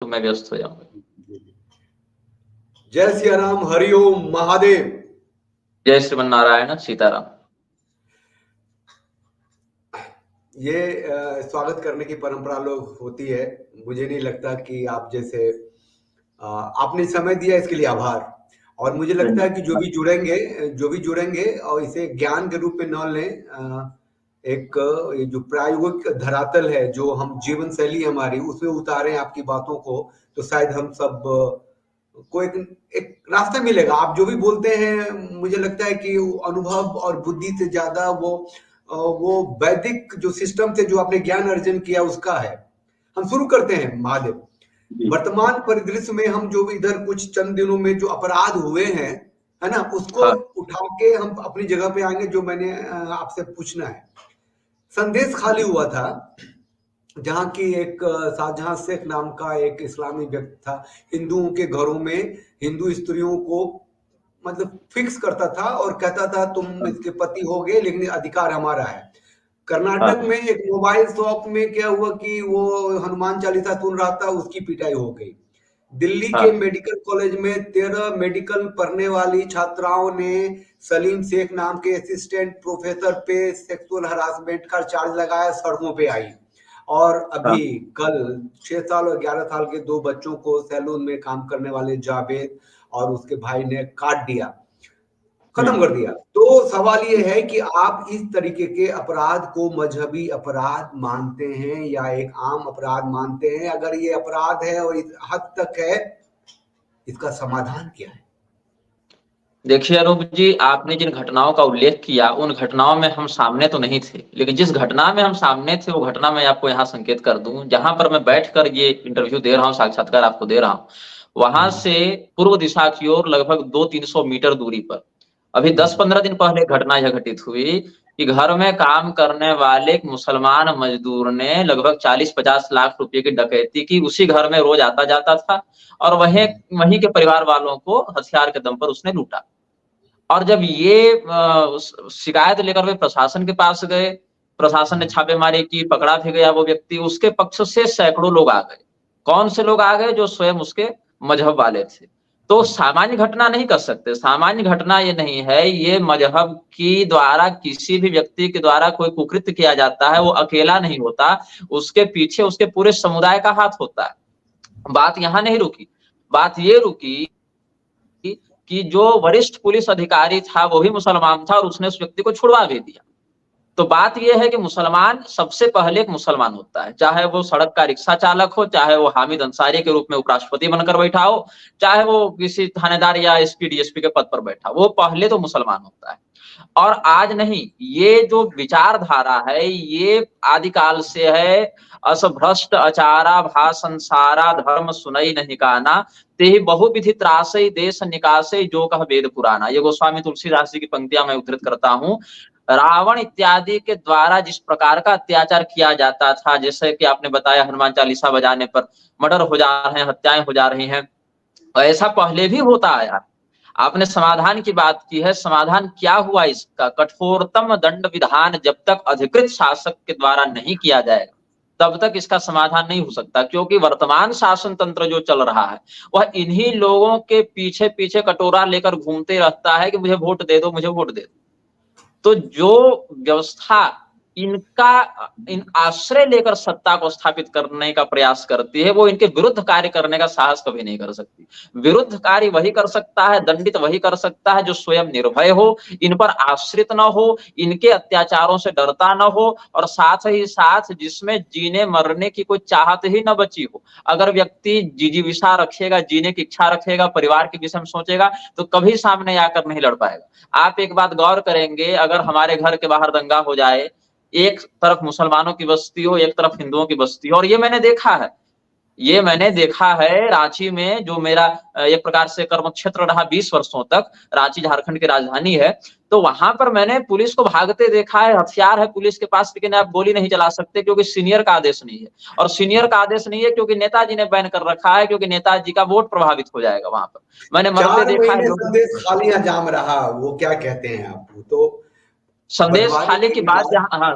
मैं व्यस्त हो जाऊंगा। जय सिया राम, हरिओम महादेव। जय श्रीमन नारायण, सीताराम। ये स्वागत करने की परंपरा लोग होती है। मुझे नहीं लगता कि आप जैसे आपने समय दिया, इसके लिए आभार। और मुझे लगता है कि जो भी जुड़ेंगे और इसे ज्ञान के रूप में न लें, एक ये जो प्रायोगिक धरातल है, जो हम जीवन शैली हमारी, उसमें उतारें आपकी बातों को, तो शायद हम सब को एक रास्ता मिलेगा। आप जो भी बोलते हैं, मुझे लगता है कि अनुभव और बुद्धि से ज्यादा वो वैदिक जो सिस्टम से जो आपने ज्ञान अर्जन किया उसका है। हम शुरू करते हैं महादेव। वर्तमान परिदृश्य में हम जो इधर कुछ चंद दिनों में जो अपराध हुए हैं, है ना, उसको हाँ। उठा के हम अपनी जगह पे आएंगे। जो मैंने आपसे पूछना है, संदेश खाली हुआ था, जहां की एक शाहजहां शेख नाम का एक इस्लामी व्यक्ति था, हिंदुओं के घरों में हिंदू स्त्रियों को मतलब फिक्स करता था और कहता था तुम इसके पति हो गए, लेकिन अधिकार हमारा है। कर्नाटक में एक मोबाइल शॉप में क्या हुआ कि वो हनुमान चालीसा सुन रहा था, उसकी पिटाई हो गई। दिल्ली के मेडिकल कॉलेज में 13 मेडिकल पढ़ने वाली छात्राओं ने सलीम शेख नाम के असिस्टेंट प्रोफेसर पे सेक्सुअल हरासमेंट का चार्ज लगाया, सड़कों पे आई। और अभी कल 6 साल और 11 साल के 2 बच्चों को सैलून में काम करने वाले जावेद और उसके भाई ने काट दिया, खत्म कर दिया। तो सवाल ये है कि आप इस तरीके के अपराध को मजहबी अपराध मानते हैं या एक आम अपराध मानते हैं? अगर ये अपराध है और इस हद तक है, इसका समाधान क्या है? देखिए अनूप जी, आपने जिन घटनाओं का उल्लेख किया उन घटनाओं में हम सामने तो नहीं थे, लेकिन जिस घटना में हम सामने थे वो घटना मैं आपको यहाँ संकेत कर दूं। जहां पर मैं बैठकर ये इंटरव्यू दे रहा हूँ, साक्षात्कार आपको दे रहा हूँ, वहां से पूर्व दिशा की ओर लगभग 200-300 मीटर दूरी पर अभी 10-15 दिन पहले घटना यह घटित हुई कि घर में काम करने वाले एक मुसलमान मजदूर ने लगभग 40-50 लाख रुपए की डकैती की। उसी घर में रोज आता जाता था और वहीं के परिवार वालों को हथियार के दम पर उसने लूटा। और जब ये शिकायत लेकर वे प्रशासन के पास गए, प्रशासन ने छापेमारी की, पकड़ा भी गया वो व्यक्ति। उसके पक्ष से सैकड़ों लोग आ गए। कौन से लोग आ गए? जो स्वयं उसके मजहब वाले थे। तो सामान्य घटना नहीं कर सकते। सामान्य घटना ये नहीं है, ये मजहब की द्वारा किसी भी व्यक्ति के द्वारा कोई कुकृत्य किया जाता है, वो अकेला नहीं होता, उसके पीछे उसके पूरे समुदाय का हाथ होता है। बात यहां नहीं रुकी, बात ये रुकी कि जो वरिष्ठ पुलिस अधिकारी था वो भी मुसलमान था और उसने उस व्यक्ति को छुड़वा भी दिया। तो बात यह है कि मुसलमान सबसे पहले एक मुसलमान होता है, चाहे वो सड़क का रिक्शा चालक हो, चाहे वो हामिद अंसारी के रूप में उपराष्ट्रपति बनकर बैठा हो, चाहे वो किसी थानेदार या एसपी डीएसपी के पद पर बैठा, वो पहले तो मुसलमान होता है। और आज नहीं, ये जो विचारधारा है ये आदिकाल से है। असभ्रष्ट आचारा भा संसारा धर्म सुनई नहीं काना, ते बहुविधि त्रासई देश निकासई जो कह वेद पुराना। ये गोस्वामी तुलसीदास जी की पंक्तियां मैं उद्धृत करता हूँ। रावण इत्यादि के द्वारा जिस प्रकार का अत्याचार किया जाता था, जैसे कि आपने बताया हनुमान चालीसा बजाने पर मर्डर हो जा रहे हैं, हत्याएं हो जा रही हैं, ऐसा पहले भी होता आया। आपने समाधान की बात की है, समाधान क्या हुआ इसका? कठोरतम दंड विधान जब तक अधिकृत शासक के द्वारा नहीं किया जाएगा तब तक इसका समाधान नहीं हो सकता, क्योंकि वर्तमान शासन तंत्र जो चल रहा है वह इन्हीं लोगों के पीछे पीछे कटोरा लेकर घूमते रहता है कि मुझे वोट दे दो, मुझे वोट दे दो। तो जो व्यवस्था इन आश्रय लेकर सत्ता को स्थापित करने का प्रयास करती है, वो इनके विरुद्ध कार्य करने का साहस कभी नहीं कर सकती। विरुद्ध कार्य वही कर सकता है, दंडित वही कर सकता है जो स्वयं निर्भय हो, इन पर आश्रित न हो, इनके अत्याचारों से डरता न हो, और साथ ही साथ जिसमें जीने मरने की कोई चाहत ही न बची हो। अगर व्यक्ति जिजीविषा रखेगा, जीने की इच्छा रखेगा, परिवार के विषय में सोचेगा, तो कभी सामने आकर नहीं लड़ पाएगा। आप एक बात गौर करेंगे, अगर हमारे घर के बाहर दंगा हो जाए, एक तरफ मुसलमानों की बस्ती हो, एक तरफ हिंदुओं की बस्ती हो, और ये मैंने देखा है रांची में, जो मेरा एक प्रकार से कर्म क्षेत्र रहा 20 वर्षों तक। रांची झारखंड की राजधानी है, तो वहां पर मैंने पुलिस को भागते देखा है। हथियार है पुलिस के पास, लेकिन आप गोली नहीं चला सकते क्योंकि सीनियर का आदेश नहीं है। और सीनियर का आदेश नहीं है क्योंकि नेताजी ने बैन कर रखा है, क्योंकि नेताजी का वोट प्रभावित हो जाएगा वहां पर। मैंने मरते 4 देखा है। महीने संदेश खालियां जाम रहा, वो क्या कहते हैं आप? तो संदेश बंटवारे खाली के की बात बाद जहां, हाँ,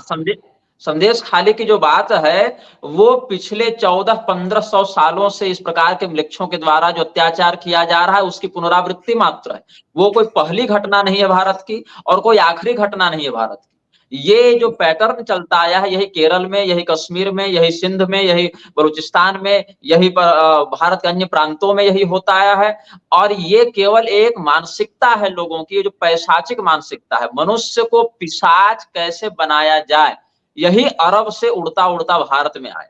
संदेश खाली की जो बात है वो पिछले 1400-1500 सालों से इस प्रकार के मृक्षों के द्वारा जो अत्याचार किया जा रहा है उसकी पुनरावृत्ति मात्र है। वो कोई पहली घटना नहीं है भारत की और कोई आखिरी घटना नहीं है भारत की। ये जो पैटर्न चलता आया है यही केरल में, यही कश्मीर में, यही सिंध में, यही बलूचिस्तान में, यही भारत के अन्य प्रांतों में यही होता आया है। और ये केवल एक मानसिकता है लोगों की, जो पैशाचिक मानसिकता है। मनुष्य को पिशाच कैसे बनाया जाए, यही अरब से उड़ता उड़ता भारत में आया।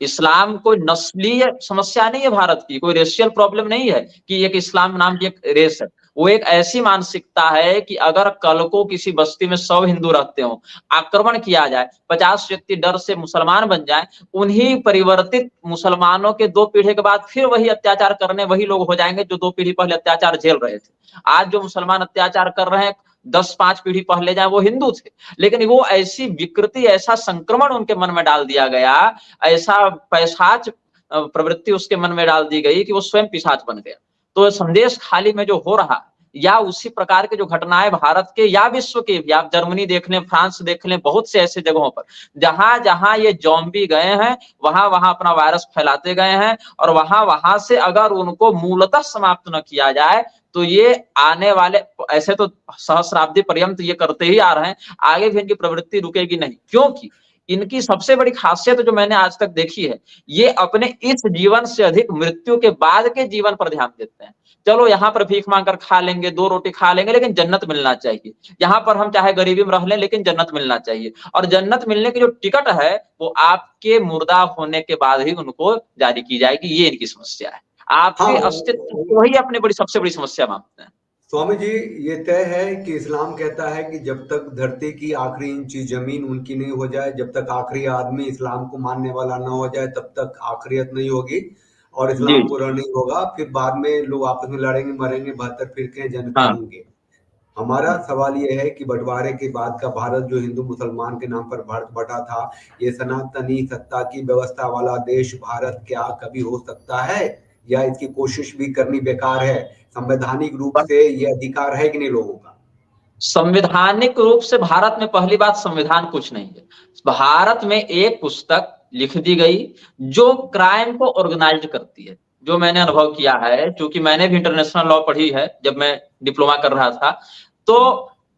इस्लाम कोई नस्लीय समस्या नहीं है भारत की, कोई रेशियल प्रॉब्लम नहीं है कि एक इस्लाम नाम की एक रेस है। वो एक ऐसी मानसिकता है कि अगर कल को किसी बस्ती में 100 हिंदू रहते हो, आक्रमण किया जाए, 50 व्यक्ति डर से मुसलमान बन जाए, उन्हीं परिवर्तित मुसलमानों के 2 पीढ़ी के बाद फिर वही अत्याचार करने वही लोग हो जाएंगे जो 2 पीढ़ी पहले अत्याचार झेल रहे थे। आज जो मुसलमान अत्याचार कर रहे हैं 10-5 पीढ़ी पहले जाए वो हिंदू थे, लेकिन वो ऐसी विकृति, ऐसा संक्रमण उनके मन में डाल दिया गया, ऐसा पैशाच प्रवृत्ति उसके मन में डाल दी गई कि वो स्वयं पिशाच बन गया। तो संदेश खाली में जो हो रहा या उसी प्रकार के जो घटनाएं भारत के या विश्व के भी, आप जर्मनी देख लें, फ्रांस देख लें, बहुत से ऐसे जगहों पर जहां जहां ये ज़ॉम्बी गए हैं वहां वहां अपना वायरस फैलाते गए हैं, और वहां वहां से अगर उनको मूलतः समाप्त न किया जाए तो ये आने वाले, ऐसे तो सहस्राब्दी पर्यंत ये करते ही आ रहे हैं, आगे भी इनकी प्रवृत्ति रुकेगी नहीं। क्योंकि इनकी सबसे बड़ी खासियत जो मैंने आज तक देखी है, ये अपने इस जीवन से अधिक मृत्यु के बाद के जीवन पर ध्यान देते हैं। चलो यहाँ पर भीख मांग कर खा लेंगे, 2 रोटी खा लेंगे, लेकिन जन्नत मिलना चाहिए। यहाँ पर हम चाहे गरीबी में रह लें लेकिन जन्नत मिलना चाहिए। और जन्नत मिलने की जो टिकट है वो आपके मुर्दा होने के बाद ही उनको जारी की जाएगी। ये इनकी समस्या है, आपके हाँ, अस्तित्व को ही अपनी सबसे बड़ी समस्या मानते हैं। स्वामी जी, ये तय है कि इस्लाम कहता है कि जब तक धरती की आखिरी इंची जमीन उनकी नहीं हो जाए, जब तक आखिरी आदमी इस्लाम को मानने वाला ना हो जाए, तब तक आखिरियत नहीं होगी और जी इस्लाम पूरा नहीं होगा। फिर बाद में लोग आपस में लड़ेंगे, मरेंगे, 72 फिरके जन्नती हाँ। होंगे। हमारा सवाल ये है कि बंटवारे के बाद का भारत, जो हिंदू मुसलमान के नाम पर भारत बटा था, ये सनातनी सत्ता की व्यवस्था वाला देश भारत क्या कभी हो सकता है, या इसकी कोशिश भी करनी बेकार है? संवैधानिक रूप से ये अधिकार है कि नहीं लोगों का? संवैधानिक रूप से भारत में पहली बात, संविधान कुछ नहीं है। भारत में एक पुस्तक लिख दी गई जो क्राइम को ऑर्गेनाइज करती है, जो मैंने अनुभव किया है, क्योंकि मैंने भी इंटरनेशनल लॉ पढ़ी है जब मैं डिप्लोमा कर रहा था। तो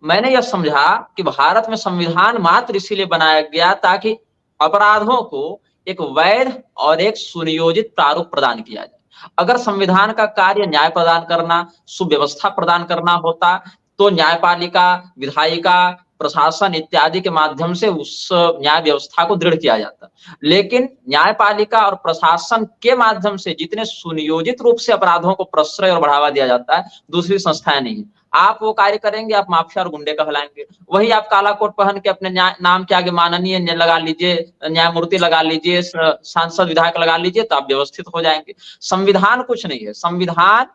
मैंने यह समझा कि भारत में संविधान मात्र इसीलिए बनाया गया ताकि अपराधों को एक वैध और एक सुनियोजित प्रारूप प्रदान किया जाए। अगर संविधान का कार्य न्याय प्रदान करना, सुव्यवस्था प्रदान करना होता तो न्यायपालिका, विधायिका, प्रशासन इत्यादि के माध्यम से उस न्याय व्यवस्था को दृढ़ किया जाता। लेकिन न्यायपालिका और प्रशासन के माध्यम से जितने सुनियोजित रूप से अपराधों को प्रश्रय और बढ़ावा दिया जाता है, दूसरी संस्थाएं नहीं है। आप वो कार्य करेंगे, आप माफिया और गुंडे कहलाएंगे। वही आप काला कोट पहन के अपने नाम के आगे माननीय लगा लीजिए, न्यायमूर्ति लगा लीजिए, सांसद विधायक लगा लीजिए, तो आप व्यवस्थित हो जाएंगे। संविधान कुछ नहीं है। संविधान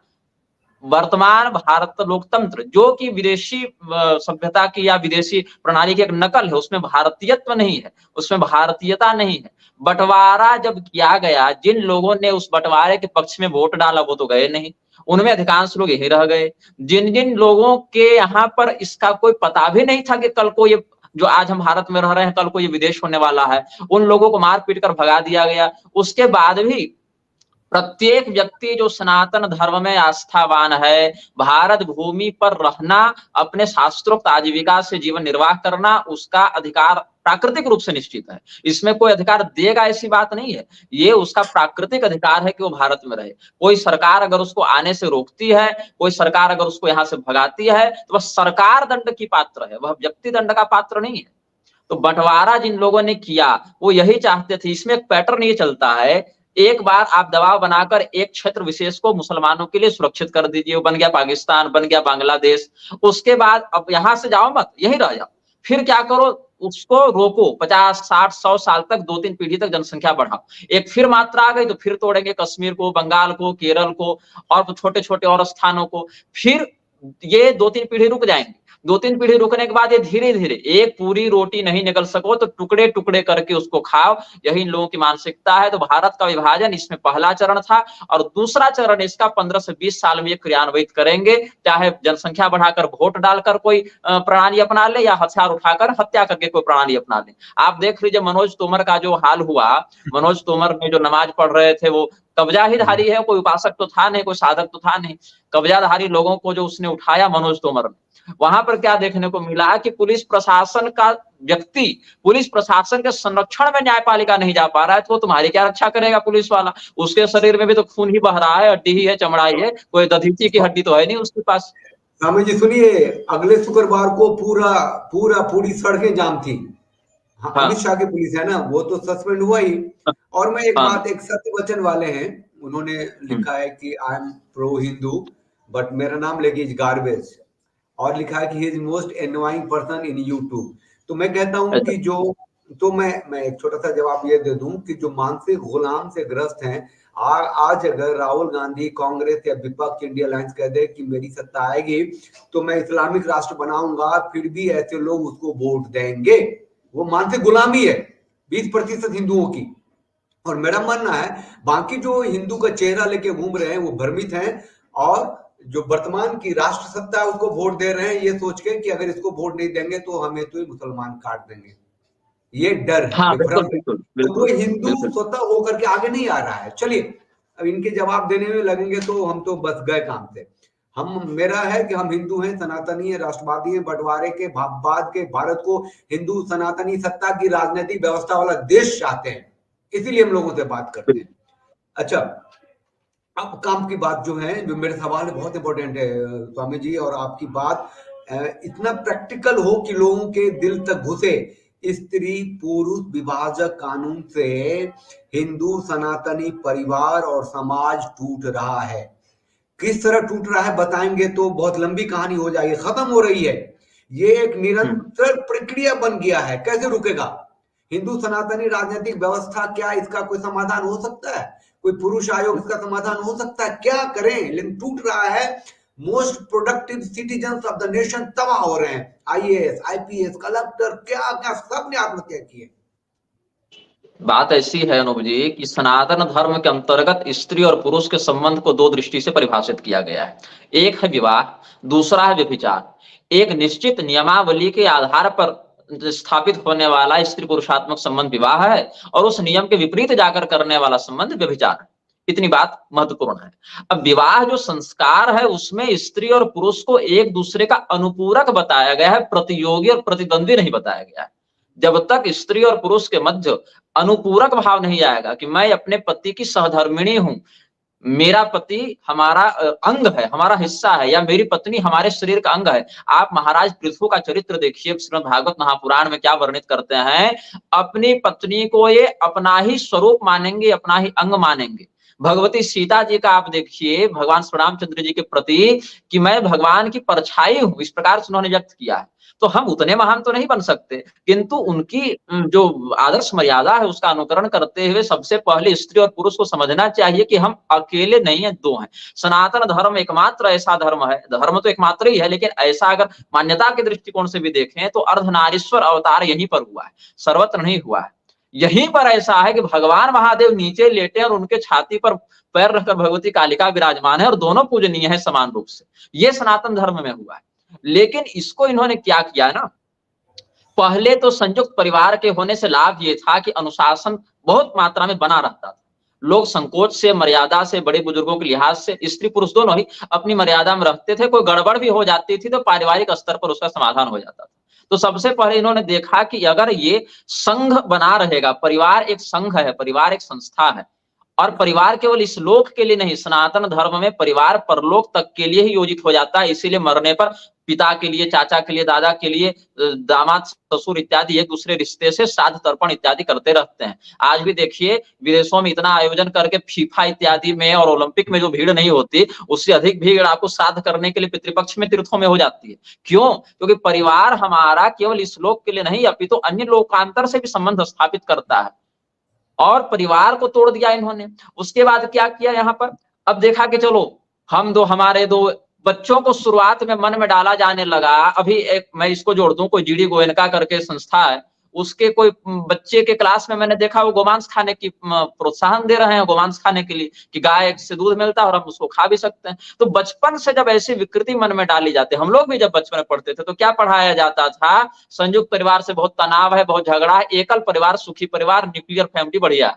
वर्तमान भारत लोकतंत्र, जो कि विदेशी सभ्यता की या विदेशी प्रणाली की एक नकल है, उसमें भारतीयत्व नहीं है, उसमें भारतीयता नहीं है। बंटवारा जब किया गया, जिन लोगों ने उस बंटवारे के पक्ष में वोट डाला वो तो गए नहीं, उनमें अधिकांश लोग यही रह गए। जिन जिन लोगों के यहाँ पर इसका कोई पता भी नहीं था कि कल को ये जो आज हम भारत में रह रहे हैं, कल को ये विदेश होने वाला है, उन लोगों को मार पीट कर भगा दिया गया। उसके बाद भी प्रत्येक व्यक्ति जो सनातन धर्म में आस्थावान है, भारत भूमि पर रहना, अपने शास्त्रोक्त आजीविका से जीवन निर्वाह करना, उसका अधिकार प्राकृतिक रूप से निश्चित है। इसमें कोई अधिकार देगा ऐसी बात नहीं है, ये उसका प्राकृतिक अधिकार है कि वो भारत में रहे। कोई सरकार अगर उसको आने से रोकती है, कोई सरकार अगर उसको यहाँ से भगाती है, तो वह सरकार दंड की पात्र है, वह व्यक्ति दंड का पात्र नहीं है। तो बंटवारा जिन लोगों ने किया वो यही चाहते थे। इसमें एक पैटर्न ये चलता है, एक बार आप दबाव बनाकर एक क्षेत्र विशेष को मुसलमानों के लिए सुरक्षित कर दीजिए, वो बन गया पाकिस्तान, बन गया बांग्लादेश। उसके बाद अब यहां से जाओ मत, यहीं रह जाओ। फिर क्या करो, उसको रोको, 50, 60, 100 साल तक, 2-3 पीढ़ी तक जनसंख्या बढ़ाओ। एक फिर मात्रा आ गई तो फिर तोड़ेंगे कश्मीर को, बंगाल को, केरल को और छोटे छोटे और स्थानों को। फिर ये 2-3 पीढ़ी रुक जाएंगे, 2-3 पीढ़ी रुकने के बाद ये धीरे धीरे, एक पूरी रोटी नहीं निगल सको तो टुकड़े टुकड़े करके उसको खाओ, यही इन लोगों की मानसिकता है। तो भारत का विभाजन इसमें पहला चरण था, और दूसरा चरण इसका 15 से 20 साल में ये क्रियान्वित करेंगे, चाहे जनसंख्या बढ़ाकर वोट डालकर कोई प्रणाली अपना ले, या हथियार उठाकर हत्या करके कोई प्रणाली अपना ले। आप देख लीजिए मनोज तोमर का जो हाल हुआ, मनोज तोमर ने जो नमाज पढ़ रहे थे वो कब्जा ही धारी है, कोई उपासक तो था नहीं, कोई साधक तो था नहीं, कब्जाधारी लोगों को जो उसने उठाया मनोज तोमर ने, वहां पर क्या देखने को मिला कि पुलिस प्रशासन का व्यक्ति पुलिस प्रशासन के संरक्षण में न्यायपालिका नहीं जा पा रहा है, तो तुम्हारी क्या रक्षा करेगा पुलिस वाला? उसके शरीर में भी तो खून ही बह रहा है, हड्डी ही है, चमड़ा ही है, कोई दधीची की हड्डी तो है नहीं उसके पास। स्वामी जी सुनिए, अगले शुक्रवार को पूरी सड़कें जाम थी। हाँ, हाँ अमित शाह की पुलिस है ना, वो तो सस्पेंड हुआ ही। और मैं एक हाँ। बात, एक सत्य वचन वाले हैं, उन्होंने लिखा है कि I am pro Hindu but मेरा नाम लेके इज गार्बेज, और लिखा है कि he is most annoying person in YouTube. तो मैं कहता हूं कि जो, तो मैं एक छोटा सा जवाब ये दे दूं कि जो मानसिक गुलाम से ग्रस्त हैं, आज अगर राहुल गांधी कांग्रेस या विपक्ष इंडिया अलायंस कह दे कि मेरी सत्ता आएगी तो मैं इस्लामिक राष्ट्र बनाऊंगा, फिर भी ऐसे लोग उसको वोट देंगे। वो मानसिक गुलामी है 20% हिंदुओं की। और मेरा मानना है बाकी जो हिंदू का चेहरा लेके घूम रहे हैं वो भ्रमित हैं, और जो वर्तमान की राष्ट्र सत्ता है उसको वोट दे रहे हैं ये सोच के कि अगर इसको वोट नहीं देंगे तो हमें तो ही मुसलमान काट देंगे। ये डर है, हाँ ये बिल्कुल भ्रम है। बिल्कुल तो वो बिल्कुल हिंदू बिल्कुल। स्वतः होकर के आगे नहीं आ रहा है। चलिए, अब इनके जवाब देने में लगेंगे तो हम तो बस गए काम से। मेरा है कि हम हिंदू हैं, सनातनी है, राष्ट्रवादी है, बंटवारे के बाद के भारत को हिंदू सनातनी सत्ता की राजनीतिक व्यवस्था वाला देश चाहते हैं, इसीलिए हम लोगों से बात करते हैं। अच्छा, अब काम की बात जो है, जो मेरे सवाल है बहुत इंपॉर्टेंट है स्वामी जी, और आपकी बात इतना प्रैक्टिकल हो कि लोगों के दिल तक घुसे। स्त्री पुरुष विभाजक कानून से हिंदू सनातनी परिवार और समाज टूट रहा है। किस तरह टूट रहा है बताएंगे तो बहुत लंबी कहानी हो जाएगी, खत्म हो रही है। ये एक निरंतर प्रक्रिया बन गया है, कैसे रुकेगा? हिंदू सनातनी राजनीतिक व्यवस्था, क्या इसका कोई समाधान हो सकता है? कोई पुरुष आयोग इसका समाधान हो सकता है? क्या करें, लेकिन टूट रहा है। Most productive citizen of the nation तबाह हो रहे हैं। आईएएस, आईपीएस, कलेक्टर, क्या क्या सब ने आत्महत्या की है। बात ऐसी है अनूप जी कि सनातन धर्म के अंतर्गत स्त्री और पुरुष के संबंध को दो दृष्टि से परिभाषित किया गया है। एक है विवाह, दूसरा है व्यभिचार। एक निश्चित नियमावली के आधार पर स्थापित होने वाला स्त्री पुरुषात्मक संबंध विवाह है, और उस नियम के विपरीत जाकर करने वाला संबंध व्यभिचार है। इतनी बात महत्वपूर्ण है। अब विवाह जो संस्कार है उसमें स्त्री और पुरुष को एक दूसरे का अनुपूरक बताया गया है, प्रतियोगी और प्रतिद्वंदी नहीं बताया गया है। जब तक स्त्री और पुरुष के मध्य अनुपूरक भाव नहीं आएगा कि मैं अपने पति की सहधर्मिणी हूं, मेरा पति हमारा अंग है, हमारा हिस्सा है, या मेरी पत्नी हमारे शरीर का अंग है। आप महाराज पृथु का चरित्र देखिए, श्रीमद् भागवत महापुराण में क्या वर्णित करते हैं। अपनी पत्नी को ये अपना ही स्वरूप मानेंगे, अपना ही अंग मानेंगे। भगवती सीता जी का आप देखिए, भगवान श्री रामचंद्र जी के प्रति कि मैं भगवान की परछाई हूं, इस प्रकार से उन्होंने व्यक्त किया है। तो हम उतने महान तो नहीं बन सकते, किंतु उनकी जो आदर्श मर्यादा है उसका अनुकरण करते हुए सबसे पहले स्त्री और पुरुष को समझना चाहिए कि हम अकेले नहीं है, दो हैं। सनातन धर्म एकमात्र ऐसा धर्म है, धर्म तो एकमात्र ही है, लेकिन ऐसा अगर मान्यता के दृष्टिकोण से भी देखें तो अर्धनारीश्वर अवतार यहीं पर हुआ है, सर्वत्र नहीं हुआ है। यहीं पर ऐसा है कि भगवान महादेव नीचे लेटे और उनके छाती पर पैर रखकर भगवती कालिका विराजमान है, और दोनों पूजनीय है समान रूप से। ये सनातन धर्म में हुआ है। लेकिन इसको इन्होंने क्या किया ना, पहले तो संयुक्त परिवार के होने से लाभ ये था कि अनुशासन बहुत मात्रा में बना रहता था। लोग संकोच से, मर्यादा से, बड़े बुजुर्गों के लिहाज से स्त्री पुरुष दोनों ही अपनी मर्यादा में रहते थे। कोई गड़बड़ भी हो जाती थी तो पारिवारिक स्तर पर उसका समाधान हो जाता था। तो सबसे पहले इन्होंने देखा कि अगर ये संघ बना रहेगा, परिवार एक संघ है, परिवार एक संस्था है, और परिवार केवल इस लोक के लिए नहीं, सनातन धर्म में परिवार परलोक तक के लिए ही योजित हो जाता है। इसीलिए मरने पर पिता के लिए, चाचा के लिए, दादा के लिए, दामाद, ससुर इत्यादि एक दूसरे रिश्ते से श्राद्ध तर्पण इत्यादि करते रहते हैं। आज भी देखिए विदेशों में इतना आयोजन करके फीफा इत्यादि में और ओलंपिक में जो भीड़ नहीं होती, उससे अधिक भीड़ आपको श्राद्ध करने के लिए पितृपक्ष में, तीर्थों में हो जाती है। क्यों? क्योंकि परिवार हमारा केवल इस लोक के लिए नहीं अपितु अन्य लोकांतर से भी संबंध स्थापित करता है। और परिवार को तोड़ दिया इन्होंने। उसके बाद क्या किया यहाँ पर, अब देखा कि चलो हम दो, हमारे दो, बच्चों को शुरुआत में मन में डाला जाने लगा। अभी एक मैं इसको जोड़ दूं, कोई जीडी गोयनका करके संस्था है, उसके कोई बच्चे के क्लास में मैंने देखा वो गोमांस खाने की प्रोत्साहन दे रहे हैं गोमांस खाने के लिए, कि गाय से दूध मिलता है और हम उसको खा भी सकते हैं। तो बचपन से जब ऐसी विकृति मन में डाली जाती है, हम लोग भी जब बचपन में पढ़ते थे तो क्या पढ़ाया जाता था, संयुक्त परिवार से बहुत तनाव है, बहुत झगड़ा है, एकल परिवार सुखी परिवार, न्यूक्लियर फैमिली बढ़िया।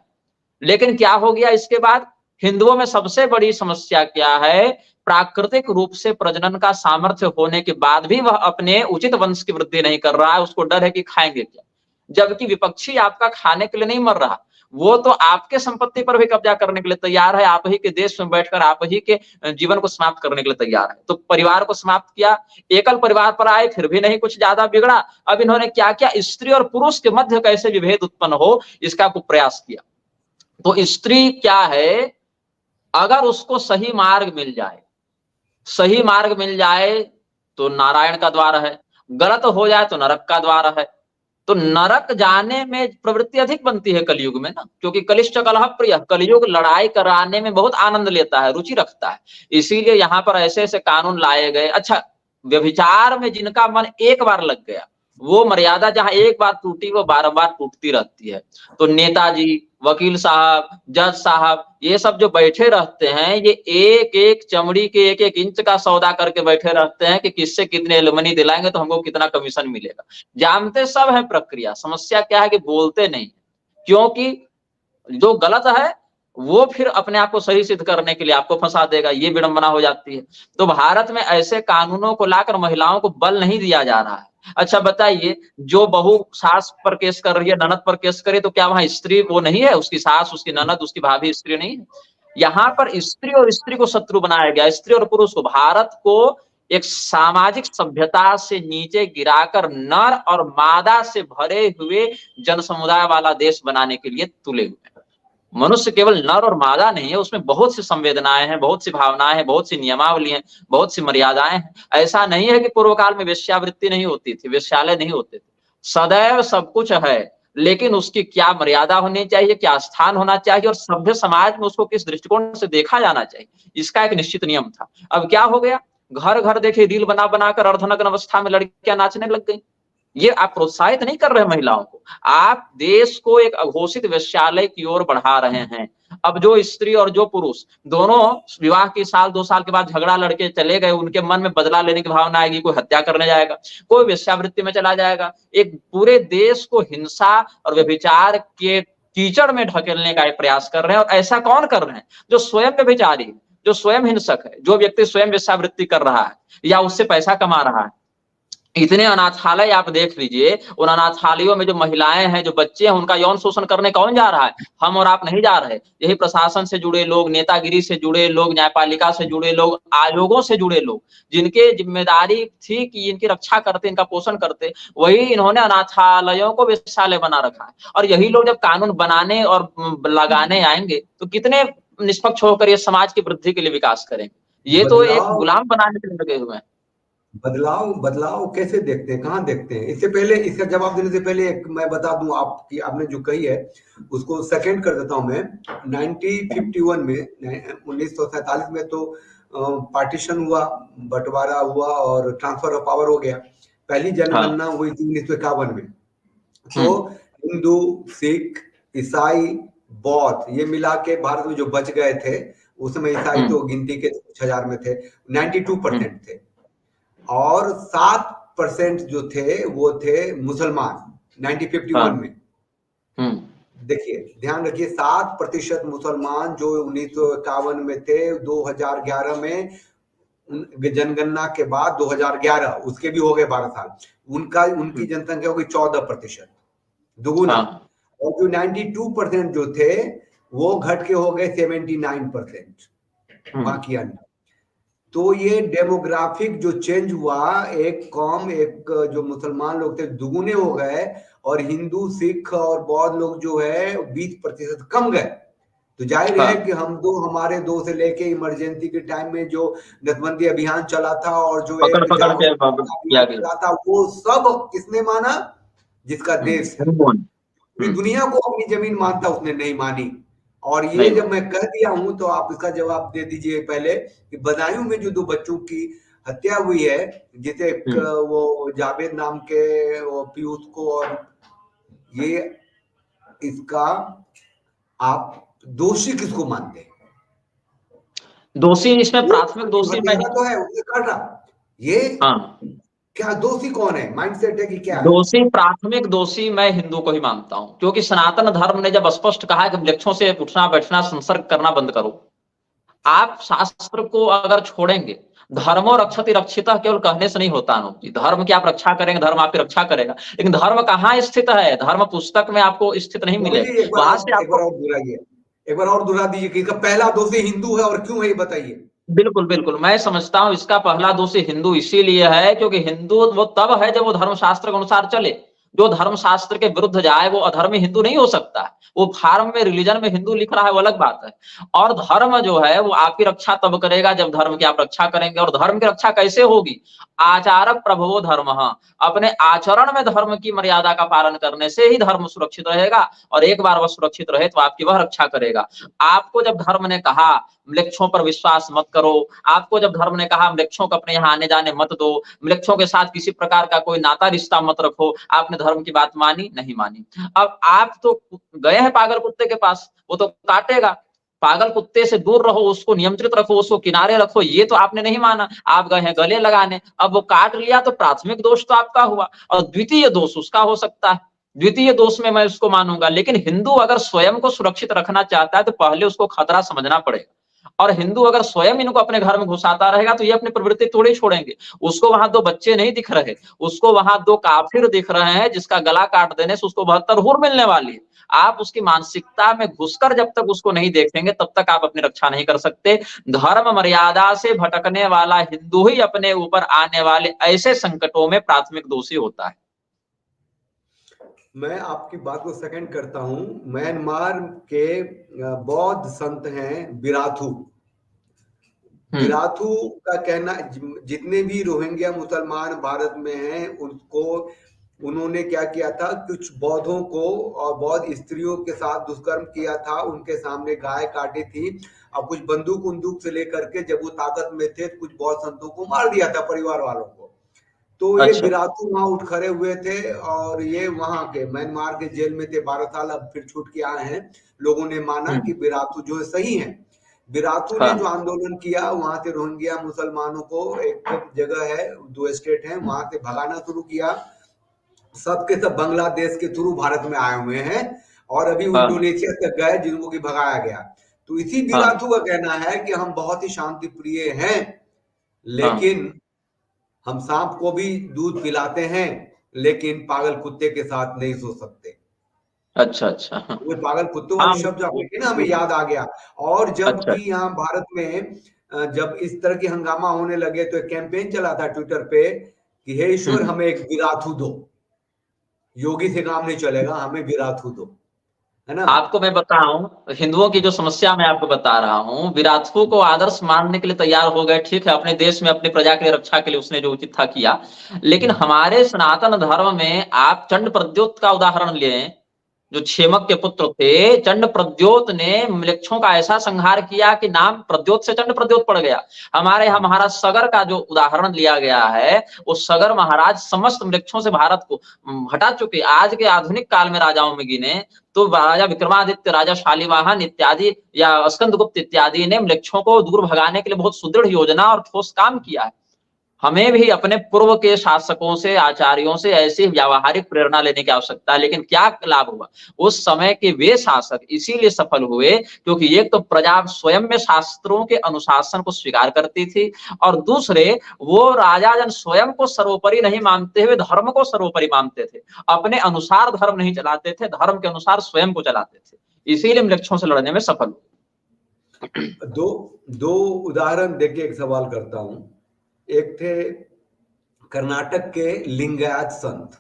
लेकिन क्या हो गया इसके बाद, हिंदुओं में सबसे बड़ी समस्या क्या है, प्राकृतिक रूप से प्रजनन का सामर्थ्य होने के बाद भी वह अपने उचित वंश की वृद्धि नहीं कर रहा है, उसको डर है कि खाएंगे क्या। जबकि विपक्षी आपका खाने के लिए नहीं मर रहा, वो तो आपके संपत्ति पर भी कब्जा करने के लिए तैयार है, आप ही के देश में बैठकर आप ही के जीवन को समाप्त करने के लिए तैयार है। तो परिवार को समाप्त किया, एकल परिवार पर आए, फिर भी नहीं कुछ ज्यादा बिगड़ा। अब इन्होंने क्या किया, स्त्री और पुरुष के मध्य कैसे विभेद उत्पन्न हो इसका प्रयास किया। तो स्त्री क्या है, अगर उसको सही मार्ग मिल जाए, सही मार्ग मिल जाए तो नारायण का द्वार है, गलत हो जाए तो नरक का द्वार है। तो नरक जाने में प्रवृत्ति अधिक बनती है कलयुग में ना, क्योंकि कलिष्ठ कलह प्रिय, कलयुग लड़ाई कराने में बहुत आनंद लेता है, रुचि रखता है। इसीलिए यहाँ पर ऐसे ऐसे कानून लाए गए। अच्छा, व्यभिचार में जिनका मन एक बार लग गया, वो मर्यादा जहां एक बार टूटी वो बारंबार टूटती रहती है। तो नेताजी, वकील साहब, जज साहब, ये सब जो बैठे रहते हैं, ये एक एक चमड़ी के एक एक इंच का सौदा करके बैठे रहते हैं कि किससे कितने एलुमनी दिलाएंगे तो हमको कितना कमीशन मिलेगा। जानते सब है प्रक्रिया, समस्या क्या है कि बोलते नहीं, क्योंकि जो गलत है वो फिर अपने आप को सही सिद्ध करने के लिए आपको फंसा देगा, ये विडंबना हो जाती है। तो भारत में ऐसे कानूनों को लाकर महिलाओं को बल नहीं दिया जा रहा है। अच्छा बताइए, जो बहू सास पर केस कर रही है, ननद पर केस करे, तो क्या वहां स्त्री वो नहीं है, उसकी सास, उसकी ननद, उसकी भाभी स्त्री नहीं है? यहाँ पर स्त्री और स्त्री को शत्रु बनाया गया, स्त्री और पुरुष को। भारत को एक सामाजिक सभ्यता से नीचे गिराकर नर और मादा से भरे हुए जन समुदाय वाला देश बनाने के लिए तुले हुए हैं। मनुष्य केवल नर और मादा नहीं है, उसमें बहुत सी संवेदनाएं हैं, बहुत सी भावनाएं हैं, बहुत सी नियमावली हैं, बहुत सी मर्यादाएं हैं। ऐसा नहीं है कि पूर्व काल में वेश्यावृत्ति नहीं होती थी, वेश्यालय नहीं होते थे, सदैव सब कुछ है, लेकिन उसकी क्या मर्यादा होनी चाहिए, क्या स्थान होना चाहिए, और सभ्य समाज में उसको किस दृष्टिकोण से देखा जाना चाहिए, इसका एक निश्चित नियम था। अब क्या हो गया, घर घर देखिए रील बना बनाकर अर्धनग्न अवस्था में लड़कियां नाचने लग गई। ये आप प्रोत्साहित नहीं कर रहे महिलाओं को, आप देश को एक अघोषित वेश्यालय की ओर बढ़ा रहे हैं। अब जो स्त्री और जो पुरुष दोनों विवाह के साल 2 साल के बाद झगड़ा लड़के चले गए, उनके मन में बदला लेने की भावना आएगी, कोई हत्या करने जाएगा, कोई वेश्यावृत्ति में चला जाएगा। एक पूरे देश को हिंसा और व्यभिचार के कीचड़ में ढकेलने का प्रयास कर रहे हैं। और ऐसा कौन कर रहे हैं, जो स्वयं व्यभिचारी है, जो स्वयं हिंसक है, जो व्यक्ति स्वयं वेश्यावृत्ति कर रहा है या उससे पैसा कमा रहा है। इतने अनाथालय आप देख लीजिए, उन अनाथालयों में जो महिलाएं हैं, जो बच्चे हैं, उनका यौन शोषण करने कौन जा रहा है, हम और आप नहीं जा रहे। यही प्रशासन से जुड़े लोग, नेतागिरी से जुड़े लोग, न्यायपालिका से जुड़े लोग, आयोगों से जुड़े लोग, जिनके जिम्मेदारी थी कि इनकी रक्षा करते, इनका पोषण करते, वही इन्होंने अनाथालयों को वेश्यालय बना रखा है। और यही लोग जब कानून बनाने और लगाने आएंगे तो कितने निष्पक्ष होकर ये समाज की वृद्धि के लिए विकास करेंगे। ये तो एक गुलाम बनाने के लिए लगे हुए हैं। बदलाव बदलाव कैसे देखते हैं, कहाँ देखते हैं? इससे पहले, इसका जवाब देने से पहले एक मैं बता दूं, आपकी आपने जो कही है उसको सेकंड कर देता हूं मैं। 1951 में 1947 में तो पार्टीशन हुआ, बंटवारा हुआ और ट्रांसफर ऑफ पावर हो गया। पहली जनगणना हुई थी 1951 में। तो हिंदू, सिख, ईसाई, बौद्ध ये मिला के भारत में जो बच गए थे, उस समय ईसाई तो गिनती के कुछ हजार में थे, 92% थे, और 7% जो थे वो थे मुसलमान 1951 में। देखिए, ध्यान रखिए, 7% मुसलमान जो 1951 में थे, 2011 में जनगणना के बाद 2011 उसके भी हो गए 12 साल, उनकी जनसंख्या हो गई 14%, दुगुना। और जो 92% जो थे वो घट के हो गए 79%, बाकी अन्य। तो ये डेमोग्राफिक जो चेंज हुआ, एक कौम, एक जो मुसलमान लोग थे दुगुने हो गए, और हिंदू, सिख और बौद्ध लोग जो है 20% कम गए। तो जाहिर है कि हमारे दो से लेके इमरजेंसी के टाइम में जो नसबंदी अभियान चला था और जो एक चला था, वो सब किसने माना? जिसका देश है। पूरी दुनिया को अपनी जमीन मानता, उसने नहीं मानी। और ये नहीं जब मैं कह दिया हूं तो आप इसका जवाब दे दीजिए पहले कि बदायूं में जो 2 बच्चों की हत्या हुई है, जिसे एक वो जावेद नाम के वो पीयूष को, और ये इसका आप दोषी किसको मानते हैं? दोषी इसमें वो प्राथमिक दोषी मैं हत्यारा तो है, उसने काटा। ये हाँ, क्या दोषी कौन है? माइंडसेट है कि क्या है? दोषी प्राथमिक दोषी मैं हिंदू को ही मानता हूं, क्योंकि सनातन धर्म ने जब स्पष्ट कहा कि वृक्षों से उठना बैठना संसर्ग करना बंद करो, आप शास्त्र को अगर छोड़ेंगे, धर्मो रक्षति रक्षिता केवल कहने से नहीं होता अनूप जी। धर्म की आप रक्षा करेंगे, धर्म आपकी रक्षा करेगा, लेकिन धर्म कहाँ स्थित है? धर्म पुस्तक में आपको स्थित नहीं स्वामी जी, मिलेगा, वहां से एक बार आपको। और दोहराइए, एक बार और दोहरा दीजिए कि इसका पहला दोषी हिंदू है और क्यों है, ये बताइए। बिल्कुल बिल्कुल, मैं समझता हूं इसका पहला दोषी हिंदू इसीलिए है क्योंकि हिंदू वो तब है जब वो धर्मशास्त्र के अनुसार चले। जो धर्मशास्त्र के विरुद्ध जाए वो अधर्मी हिंदू नहीं हो सकता है। वो फार्म में रिलीजन में हिंदू लिख रहा है वो अलग बात है। और धर्म जो है वो आपकी रक्षा तब करेगा जब धर्म की आप रक्षा करेंगे। और धर्म की रक्षा कैसे होगी? आचारक प्रभवो धर्म, अपने आचरण में धर्म की मर्यादा का पालन करने से ही धर्म सुरक्षित रहेगा। और एक बार वह सुरक्षित रहे तो आपकी वह रक्षा करेगा। आपको जब धर्म ने कहा वृक्षों पर विश्वास मत करो, आपको जब धर्म ने कहा वृक्षों को अपने यहाँ आने जाने मत दो, वृक्षों के साथ किसी प्रकार का कोई नाता रिश्ता मत रखो, आपने धर्म की बात मानी नहीं मानी? अब आप तो गए हैं पागल कुत्ते के पास, वो तो काटेगा। पागल कुत्ते से दूर रहो, उसको नियंत्रित रखो, उसको किनारे रखो, ये तो आपने नहीं माना। आप गए हैं गले लगाने, अब वो काट लिया तो प्राथमिक दोष तो आपका हुआ और द्वितीय दोष उसका हो सकता है। द्वितीय दोष में मैं उसको मानूंगा। लेकिन हिंदू अगर स्वयं को सुरक्षित रखना चाहता है तो पहले उसको खतरा समझना पड़ेगा। और हिंदू अगर स्वयं इनको अपने घर में घुसाता रहेगा तो ये अपनी प्रवृत्ति थोड़ी छोड़ेंगे। उसको वहां 2 बच्चे नहीं दिख रहे, उसको वहां 2 काफिर दिख रहे हैं जिसका गला काट देने से उसको 72 हूर मिलने वाली है। आप उसकी मानसिकता में घुसकर जब तक उसको नहीं देखेंगे तब तक आप अपनी रक्षा नहीं कर सकते। धर्म मर्यादा से भटकने वाला हिंदू ही अपने ऊपर आने वाले ऐसे संकटों में प्राथमिक दोषी होता है। मैं आपकी बात को सेकंड करता हूं। म्यांमार के बौद्ध संत हैं बिराथू। बिराथू का कहना, जितने भी रोहिंग्या मुसलमान भारत में हैं उनको, उन्होंने क्या किया था, कुछ बौद्धों को और बौद्ध स्त्रियों के साथ दुष्कर्म किया था, उनके सामने गाय काटी थी और कुछ बंदूक उंदूक से लेकर के जब वो ताकत में थे कुछ बौद्ध संतों को मार दिया था, परिवार वालों को। तो ये अच्छा। बिराथू वहां उठ खड़े हुए थे और ये वहां के म्यांमार के जेल में थे 12 साल, अब फिर छूट के आए हैं। लोगों ने माना कि बिराथू जो है सही है। बिराथू ने जो हाँ। आंदोलन किया, वहां से रोहिंग्या मुसलमानों को, एक जगह है 2 स्टेट है, वहां से भगाना शुरू किया। सबके सब बांग्लादेश के थ्रू भारत में आए हुए हैं और अभी हाँ। इंडोनेशिया तक गए जिनको कि भगाया गया। तो इसी हाँ। बिराथू का कहना है कि हम बहुत ही शांति प्रिय हैं, हाँ। लेकिन हम सांप को भी दूध पिलाते हैं, लेकिन पागल कुत्ते के साथ नहीं सो सकते। अच्छा अच्छा। हाँ। वो पागल कुत्तों वाली हाँ। शब्द जो आपने कहा ना, हमें याद आ गया। और जब अच्छा। भी यहाँ भारत में जब इस तरह की हंगामा होने लगे तो एक कैंपेन चला था ट्विटर पे कि हे ईश्वर हमें एक बिराथू दो, योगी से काम नहीं चलेगा, हमें बिराथू दो, है ना। आपको मैं बताऊं, हिंदुओं की जो समस्या मैं आपको बता रहा हूं, विराटों को आदर्श मानने के लिए तैयार हो गए, ठीक है, अपने देश में अपनी प्रजा के लिए रक्षा के लिए उसने जो उचित था किया। लेकिन हमारे सनातन धर्म में आप चंड प्रद्योत का उदाहरण लें, जो क्षेमक के पुत्र थे, चंड प्रद्योत ने म्लेच्छों का ऐसा संहार किया कि नाम प्रद्योत से चंड प्रद्योत पड़ गया। हमारे यहाँ महाराज सगर का जो उदाहरण लिया गया है, वो सगर महाराज समस्त म्लेच्छों से भारत को हटा चुके। आज के आधुनिक काल में राजाओं में गिने तो राजा विक्रमादित्य, राजा शालिवाहन इत्यादि या स्कंदगुप्त इत्यादि ने म्लेच्छों को दूर भगाने के लिए बहुत सुदृढ़ योजना और ठोस काम किया है। हमें भी अपने पूर्व के शासकों से, आचार्यों से ऐसी व्यावहारिक प्रेरणा लेने की आवश्यकता है। लेकिन क्या लाभ हुआ? उस समय के वे शासक इसीलिए सफल हुए क्योंकि एक तो प्रजा स्वयं में शास्त्रों के अनुशासन को स्वीकार करती थी और दूसरे वो राजाजन स्वयं को सर्वोपरि नहीं मानते हुए धर्म को सर्वोपरि मानते थे। अपने अनुसार धर्म नहीं चलाते थे, धर्म के अनुसार स्वयं को चलाते थे। इसीलिए म्लेच्छों से लड़ने में सफल हुए। दो दो उदाहरण देके एक सवाल करता हूं। एक थे कर्नाटक के लिंगायत संत।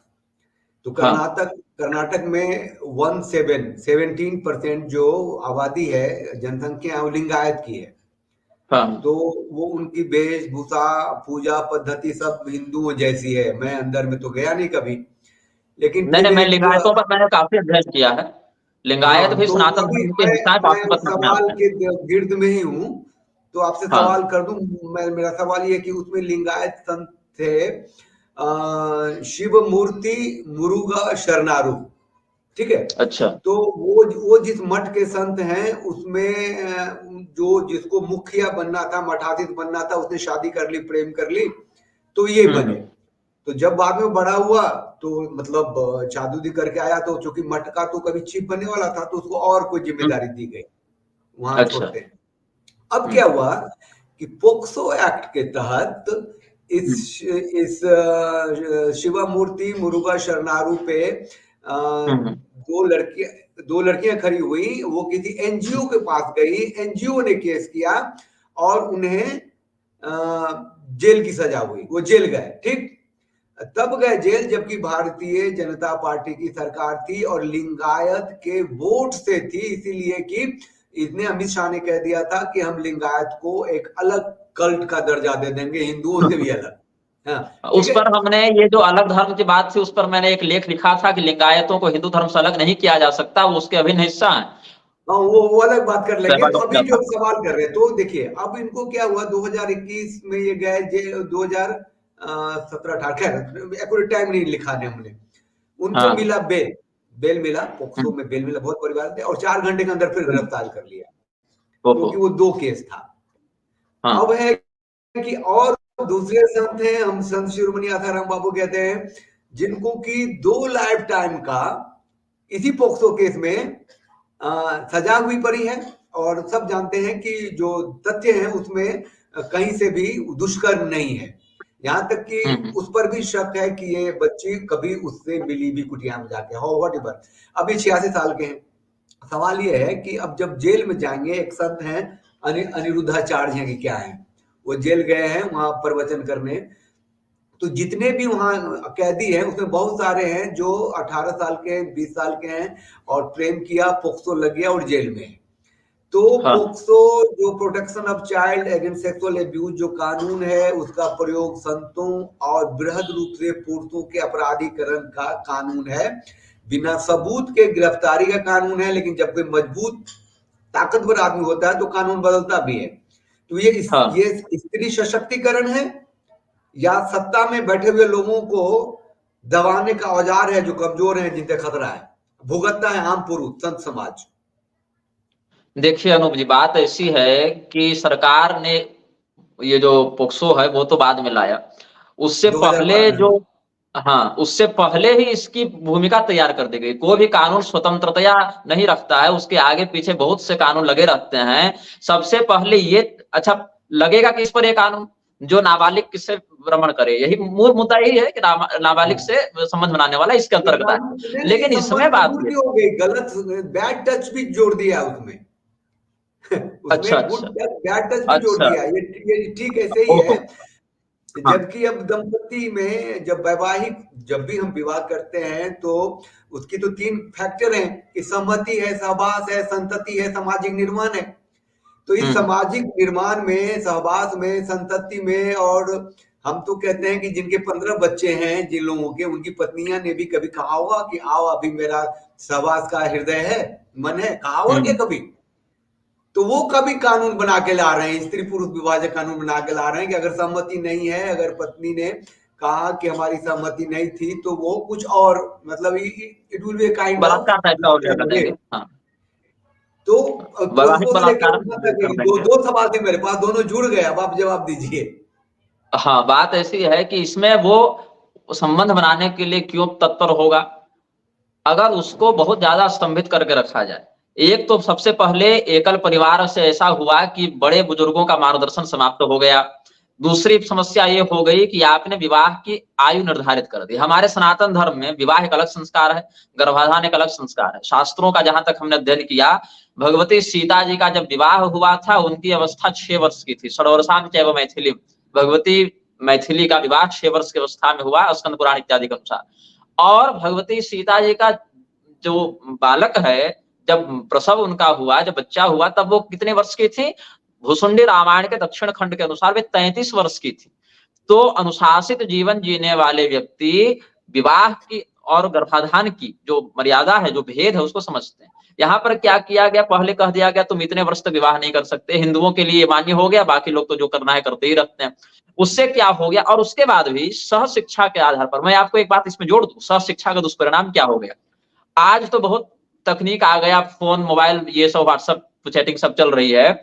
तो हाँ। कर्नाटक में 17% जो आबादी है, जनसंख्या है, वो लिंगायत की है। हाँ। तो वो उनकी वेशभूषा, पूजा पद्धति सब हिंदुओं जैसी है। मैं अंदर में तो गया नहीं कभी, लेकिन नहीं फिर नहीं, मैं एक लिंगायतों पर मैंने काफी अध्ययन किया है। लिंगायत भी तो सनातन अभी धर्म के हिस्सा है, मैं पाशुपत उस मत में सवाल आते हैं। के गिर्द में ही हूँ, तो आपसे हाँ। सवाल कर दूं। मेरा सवाल ये कि उसमें लिंगायत संत थे शिव मूर्ति मुरुगा शरणारू, ठीक है। अच्छा। तो वो जिस मठ के संत हैं उसमें जो जिसको मुखिया बनना था, मठाधीश बनना था, उसने शादी कर ली, प्रेम कर ली, तो ये बने। हम्म। तो जब बाद में बड़ा हुआ तो मतलब शादी करके आया, तो चूंकि मठ का तो कभी चीफ बनने वाला था, तो उसको और कोई हम्म। जिम्मेदारी दी गई, वहां अच्छा। छोड़ते हैं। अब क्या हम्म। हुआ कि पोक्सो एक्ट के तहत इस हम्म। शिवा मूर्ति मुरुगा शरणारू पे हम्म। दो लड़कियां खड़ी हुई। वो किसी एनजीओ के पास गई, एनजीओ ने केस किया और उन्हें जेल की सजा हुई, वो जेल गए, ठीक। तब गए जेल जबकि भारतीय जनता पार्टी की सरकार थी और लिंगायत के वोट से थी, इसीलिए कि इसने अमित शाह ने कह दिया था कि हम लिंगायत को एक अलग कल्ट का दर्जा दे देंगे, हिंदुओं से भी अलग। हाँ, ठीक उस है। पर हमने ये जो अलग धर्म की बात थी, उस पर मैंने एक लेख लिखा था कि लिंगायतों को हिंदू धर्म से अलग नहीं किया जा सकता, वो उसके अभिन्न हिस्सा है। हाँ, वो अलग बात कर लेंगे। तो सहमत अभी किया जो था। सवाल कर रहे हैं, तो देखिए अब इनको क्या हुआ, 2021 में ये गए 2017-18, खैर एक्यूरेट टाइम नहीं लिखा ने हमने। उनको हाँ। मिला बेल, बेल मिला, पोक्सो में बेल मिला, बहुत बड़ी बात है। और 4 घंटे के अंदर फिर गिरफ्तार कर लिया, ओहो। क्योंकि वो 2 केस था। अब हाँ। है कि और दूसरे संत हैं, हम संत शिरोमणि आसाराम बाबू कहते हैं, जिनको कि 2 लाइफ टाइम का इसी पोक्सो केस में सजा हुई पड़ी है। और सब जानते हैं कि जो तथ्य है उसमें कहीं से भी दुष्कर्म नहीं है। यहाँ तक कि हम्म। उस पर भी शक है कि ये बच्ची कभी उससे मिली भी कुटिया में जाके, हो वट एवर। अभी 86 साल के हैं। सवाल ये है कि अब जब जेल में जाएंगे, एक संत हैं अनिरुद्धाचार्य हैं कि क्या है, वो जेल गए हैं वहां प्रवचन करने। तो जितने भी वहां कैदी हैं उसमें बहुत सारे हैं जो 18 साल के, 20 साल के हैं और प्रेम किया, पोक्सो लग गया और जेल में है। तो हाँ। पोक्सो जो protection of child against sexual abuse जो कानून है, उसका प्रयोग संतों और बृहद रूप से पुरुषों के अपराधीकरण का कानून है। बिना सबूत के गिरफ्तारी का कानून है, लेकिन जब कोई मजबूत ताकतवर आदमी होता है तो कानून बदलता भी है। तो हाँ। ये स्त्री सशक्तिकरण है या सत्ता में बैठे हुए लोगों को दबाने का औजार है जो कमजोर हैं, जिनसे खतरा है, भुगतता है आम पुरुष संत समाज। देखिए अनूप जी, बात ऐसी है कि सरकार ने ये जो पोक्सो है वो तो बाद में लाया, उससे पहले 2005 जो, में। हाँ, उससे पहले ही इसकी भूमिका तैयार कर दी गई। कोई भी कानून स्वतंत्रता नहीं रखता है, उसके आगे पीछे बहुत से कानून लगे रहते हैं। सबसे पहले ये, अच्छा लगेगा कि इस पर ये कानून जो नाबालिग किससे भ्रमण करे, यही मूल मुद्दा यही है कि नाबालिग से संबंध बनाने वाला इसके ये अंतर्गत कानून है। नहीं, नहीं, लेकिन इसमें संबंध बात दूर ये, की हो गई, गलत बैड टच भी जोड़ दिया उसमें। अच्छा उसमें गुड अच्छा टच बैड टच भी जोड़ अच्छा। दिया। ये ठीक ऐसे ही है। ओहो। हाँ। जबकि अब दंपति में जब वैवाहिक, जब भी हम विवाह करते हैं तो उसकी तो 3 फैक्टर हैं कि सहमति है, सहवास है, संतति है, सामाजिक निर्माण है। तो इस हम्म। सामाजिक निर्माण में, सहवास में, संतति में, और हम तो कहते हैं कि जिनके 15 बच्चे हैं, जिन लोगों के, उनकी पत्नियां ने भी कभी कहा होगा कि आओ अभी मेरा सहवास का हृदय है, मन है, कहा होगा क्या हम्म। कभी? तो वो कभी कानून बना के ला रहे हैं, स्त्री पुरुष विभाजक कानून बना के ला रहे हैं कि अगर सहमति नहीं है, अगर पत्नी ने कहा कि हमारी सहमति नहीं थी, तो वो कुछ और, मतलब it will be a kind of बलात्कार टाइप का हो गया कर देंगे। रेप। हाँ। तो वैवाहिक पोक्सो से लेकर बलात्कार वहां तक कर दो देंगे। दो सवाल थे मेरे पास, दोनों जुड़ गए, अब आप जवाब दीजिए। हाँ, बात ऐसी है कि इसमें वो संबंध बनाने के लिए क्यों तत्पर होगा, अगर उसको बहुत ज्यादा स्तंभित करके रखा जाए। एक तो सबसे पहले एकल परिवार से ऐसा हुआ कि बड़े बुजुर्गों का मार्गदर्शन समाप्त हो गया। दूसरी समस्या ये हो गई कि आपने विवाह की आयु निर्धारित कर दी। हमारे सनातन धर्म में विवाह एक अलग संस्कार है, गर्भाधान एक अलग संस्कार है। शास्त्रों का जहां तक हमने अध्ययन किया, भगवती सीता जी का जब विवाह हुआ था, उनकी अवस्था 6 वर्ष की थी। षोडवर्षां चैव मैथिली, भगवती मैथिली का विवाह 6 वर्ष की अवस्था में हुआ, स्कंद पुराण इत्यादि के अनुसार। और भगवती सीता जी का जो बालक है, जब प्रसव उनका हुआ, जब बच्चा हुआ, तब वो कितने वर्ष की थी? भुसुंडी रामायण के दक्षिण खंड के अनुसार वे 33 वर्ष की थी। तो अनुशासित जीवन जीने वाले व्यक्ति विवाह की और गर्भाधान की जो मर्यादा है, जो भेद है, उसको समझते हैं। यहाँ पर क्या किया गया, पहले कह दिया गया तुम इतने वर्ष तक विवाह नहीं कर सकते, हिंदुओं के लिए मान्य हो गया, बाकी लोग तो जो करना है करते ही रहते हैं। उससे क्या हो गया, और उसके बाद भी सह शिक्षा के आधार पर मैं आपको एक बात इसमें जोड़ दूं, सह शिक्षा का दुष्परिणाम क्या हो गया। आज तो बहुत तकनीक आ गया, फोन, मोबाइल, ये सब व्हाट्सएप चैटिंग सब चल रही है।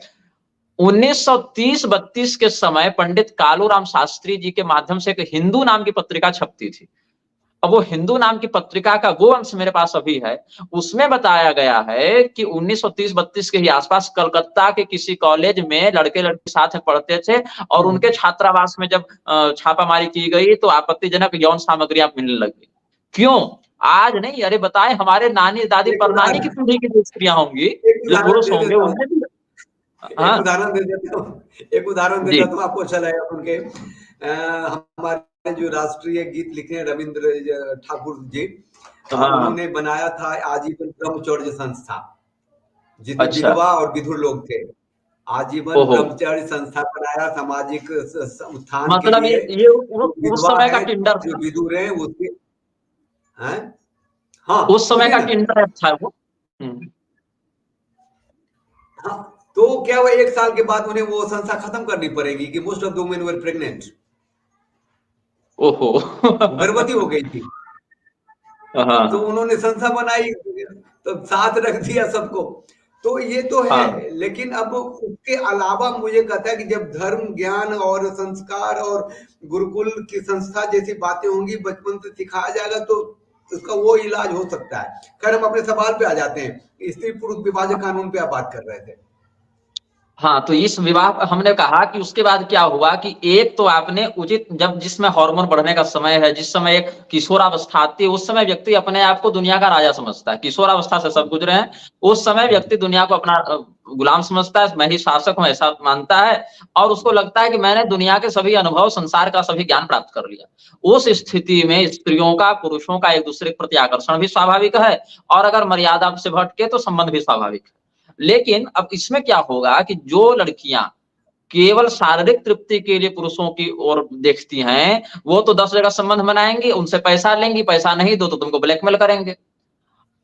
1930-32 के समय पंडित कालूराम शास्त्री जी के माध्यम से एक हिंदू नाम की पत्रिका छपती थी। अब वो हिंदू नाम की पत्रिका का वो अंश मेरे पास अभी है, उसमें बताया गया है कि 1930-32 के ही आसपास कलकत्ता के किसी कॉलेज में लड़के लड़के साथ में पढ़ते थे, और उनके छात्रावास में जब छापामारी की गई तो आपत्तिजनक यौन सामग्री आप मिलने लगी। क्यों? आज नहीं, अरे बताएं, हमारे नानी दादी परनानी की पीढ़ी की जो स्त्रियां होंगी, जो पुरुष होंगे, उनमें भी। हाँ एक उदाहरण दे देता हूँ, एक उदाहरण जी, देता हूँ, आपको अच्छा लगेगा सुन के। हमारे जो राष्ट्रीय गीत लिखे हैं रविंद्र ठाकुर जी, हाँ, उन्होंने बनाया था आजीवन ब्रह्मचर्य संस्था, जितने अच्छा, विधवा और विधुर लोग थे, आजीवन ओहो, ब्रह्मचर्य संस्था बनाया सामाजिक उत्थान के मतलब लिए। ये जो उस विधवा समय का है, टिंडर जो था, विधुर है, उसके हैं। हाँ, उस समय सुनिए का ना। टिंडर था वो। हाँ, तो क्या हुआ, 1 साल के बाद उन्हें वो संस्था खत्म करनी पड़ेगी कि most of the women were pregnant, ओहो वो गर्भवती हो गई थी। तो हाँ, उन्होंने संस्था बनाई, तो साथ रख दिया सबको। तो ये तो है, हाँ, लेकिन अब उसके अलावा मुझे कहता है कि जब धर्म, ज्ञान और संस्कार और गुरुकुल की संस्था जैसी बातें होंगी, बचपन से सिखाया जाएगा, तो उसका वो इलाज हो सकता है। खैर, हम अपने सवाल पे आ जाते हैं, स्त्री पुरुष विभाजन कानून पे आप बात कर रहे थे। हाँ, तो इस विवाह हमने कहा कि उसके बाद क्या हुआ कि एक तो आपने उचित, जब जिसमें हार्मोन बढ़ने का समय है, जिस समय एक किशोरावस्था आती है, उस समय व्यक्ति अपने आप को दुनिया का राजा समझता है। किशोरावस्था से सब गुजरे हैं, उस समय व्यक्ति दुनिया को अपना गुलाम समझता है, मैं ही शासक हूं ऐसा मानता है, और उसको लगता है कि मैंने दुनिया के सभी अनुभव, संसार का सभी ज्ञान प्राप्त कर लिया। उस स्थिति में स्त्रियों का, पुरुषों का एक दूसरे के प्रति आकर्षण भी स्वाभाविक है, और अगर मर्यादा से भटके तो संबंध भी स्वाभाविक है। लेकिन अब इसमें क्या होगा कि जो लड़कियां केवल शारीरिक तृप्ति के लिए पुरुषों की ओर देखती हैं, वो तो 10 जगह संबंध बनाएंगी, उनसे पैसा लेंगी, पैसा नहीं दो तो तुमको ब्लैकमेल करेंगे।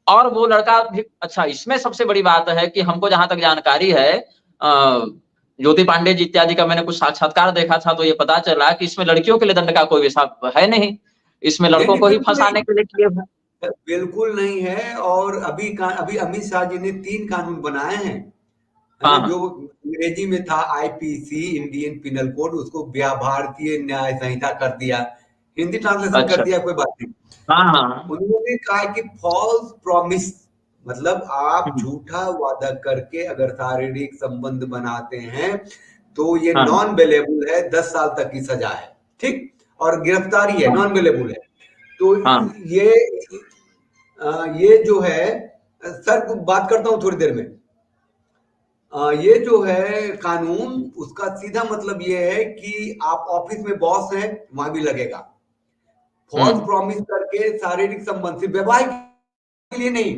और वो लड़का भी, अच्छा इसमें सबसे बड़ी बात है कि हमको जहां तक जानकारी है, ज्योति पांडे जी इत्यादि का मैंने कुछ साक्षात्कार देखा था, तो ये पता चला कि इसमें लड़कियों के लिए दंड का कोई हिसाब है नहीं, इसमें नहीं लड़कों नहीं, को ही बिल्कुल नहीं, फंसाने के लिए किए हुए। बिल्कुल नहीं है। और अभी अमित शाह जी ने 3 कानून बनाए हैं, है ना? हाँ, जो अंग्रेजी में था आईपीसी, इंडियन पिनल कोड, उसको भारतीय न्याय संहिता कर दिया, हिंदी ट्रांसलेशन कर अच्छा, दिया, कोई बात नहीं। हाँ हाँ, उन्होंने कहा कि फॉल्स प्रॉमिस, मतलब आप हम्म, झूठा वादा करके अगर शारीरिक संबंध बनाते हैं, तो ये हाँ, नॉन बेलेबल है, 10 साल तक की सजा है, ठीक, और गिरफ्तारी है, हाँ, नॉन बेलेबल है। तो हाँ, ये ये जो है, सर बात करता हूं थोड़ी देर में। ये जो है कानून, उसका सीधा मतलब ये है कि आप ऑफिस में बॉस हैं, वहां भी लगेगा। फॉल्स हम्म, प्रॉमिस करके शारीरिक संबंध, सिर्फ वैवाहिक के लिए नहीं।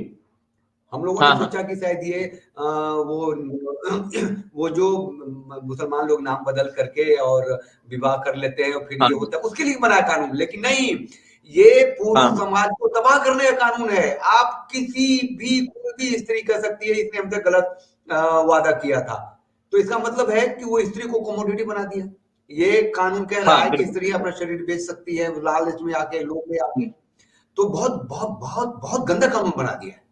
हम लोगों ने हाँ, हाँ, सोचा कि शायद ये वो वो जो मुसलमान लोग नाम बदल करके और विवाह कर लेते हैं और फिर हाँ, ये होता है, उसके लिए बना कानून, लेकिन नहीं, ये पूर्ण हाँ, समाज को तबाह करने का कानून है। आप किसी भी, कोई भी स्त्री कह सकती है इसने हमसे गलत वादा किया था, तो इसका मतलब है कि वो स्त्री को कमोडिटी बना दिया। ये कानून कह रहा हाँ, है कि बिल्कुल। स्त्री अपना शरीर बेच सकती है लालच में आके, लोभ में आके। हम्म। तो बहुत बहुत बहुत बहुत गंदा कानून बना दिया है।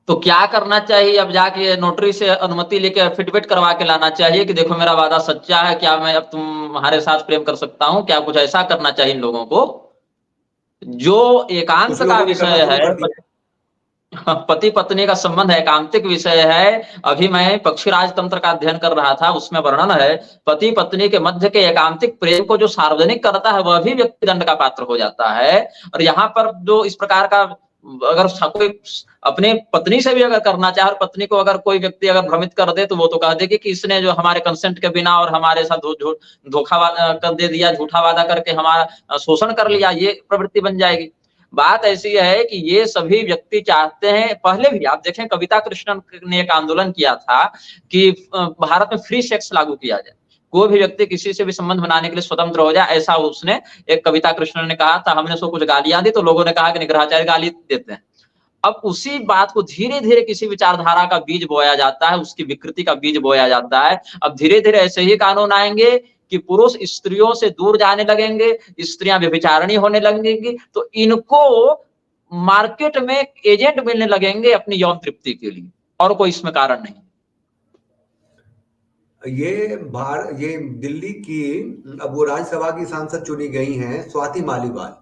तो क्या करना चाहिए, अब जाके नोटरी से अनुमति लेके एफिडेविट करवा के लाना चाहिए कि देखो मेरा वादा सच्चा है, क्या मैं अब तुम्हारे साथ प्रेम कर सकता हूँ, क्या कुछ ऐसा करना चाहिए इन लोगों को। जो एकांत कुछ का लोगों ने करना विषय शुरू है, कर दिया है। पति पत्नी का संबंध एकांतिक विषय है। अभी मैं पक्षी राजतंत्र का अध्ययन कर रहा था, उसमें वर्णन है पति पत्नी के मध्य के एकांतिक प्रेम को जो सार्वजनिक करता है वह भी व्यक्ति दंड का पात्र हो जाता है। और यहाँ पर जो इस प्रकार का, अगर कोई अपने पत्नी से भी अगर करना चाहे और पत्नी को अगर कोई व्यक्ति अगर भ्रमित कर दे, तो वो तो कह देगी कि इसने जो हमारे कंसेंट के बिना और हमारे साथ धोखा कर दे दिया, झूठा वादा करके हमारा शोषण कर लिया, ये प्रवृत्ति बन जाएगी। बात ऐसी है कि ये सभी व्यक्ति चाहते हैं, पहले भी आप देखें कविता कृष्णन ने एक आंदोलन किया था कि भारत में फ्री सेक्स लागू किया जाए। कोई भी व्यक्ति किसी से भी संबंध बनाने के लिए स्वतंत्र हो जाए, ऐसा उसने एक कविता कृष्ण ने कहा था। हमने उसको कुछ गालियां दी तो लोगों ने कहा कि निग्रहाचार्य गाली देते हैं। अब उसी बात को धीरे धीरे किसी विचारधारा का बीज बोया जाता है, उसकी विकृति का बीज बोया जाता है। अब धीरे धीरे ऐसे ही कानून आएंगे कि पुरुष स्त्रियों से दूर जाने लगेंगे, स्त्रियां व्यभिचारिणी होने लगेंगी, तो इनको मार्केट में एजेंट मिलने लगेंगे अपनी यौन तृप्ति के लिए, और कोई इसमें कारण नहीं। ये दिल्ली की, अब वो राज्यसभा की सांसद चुनी गई हैं स्वाति मालीवाल।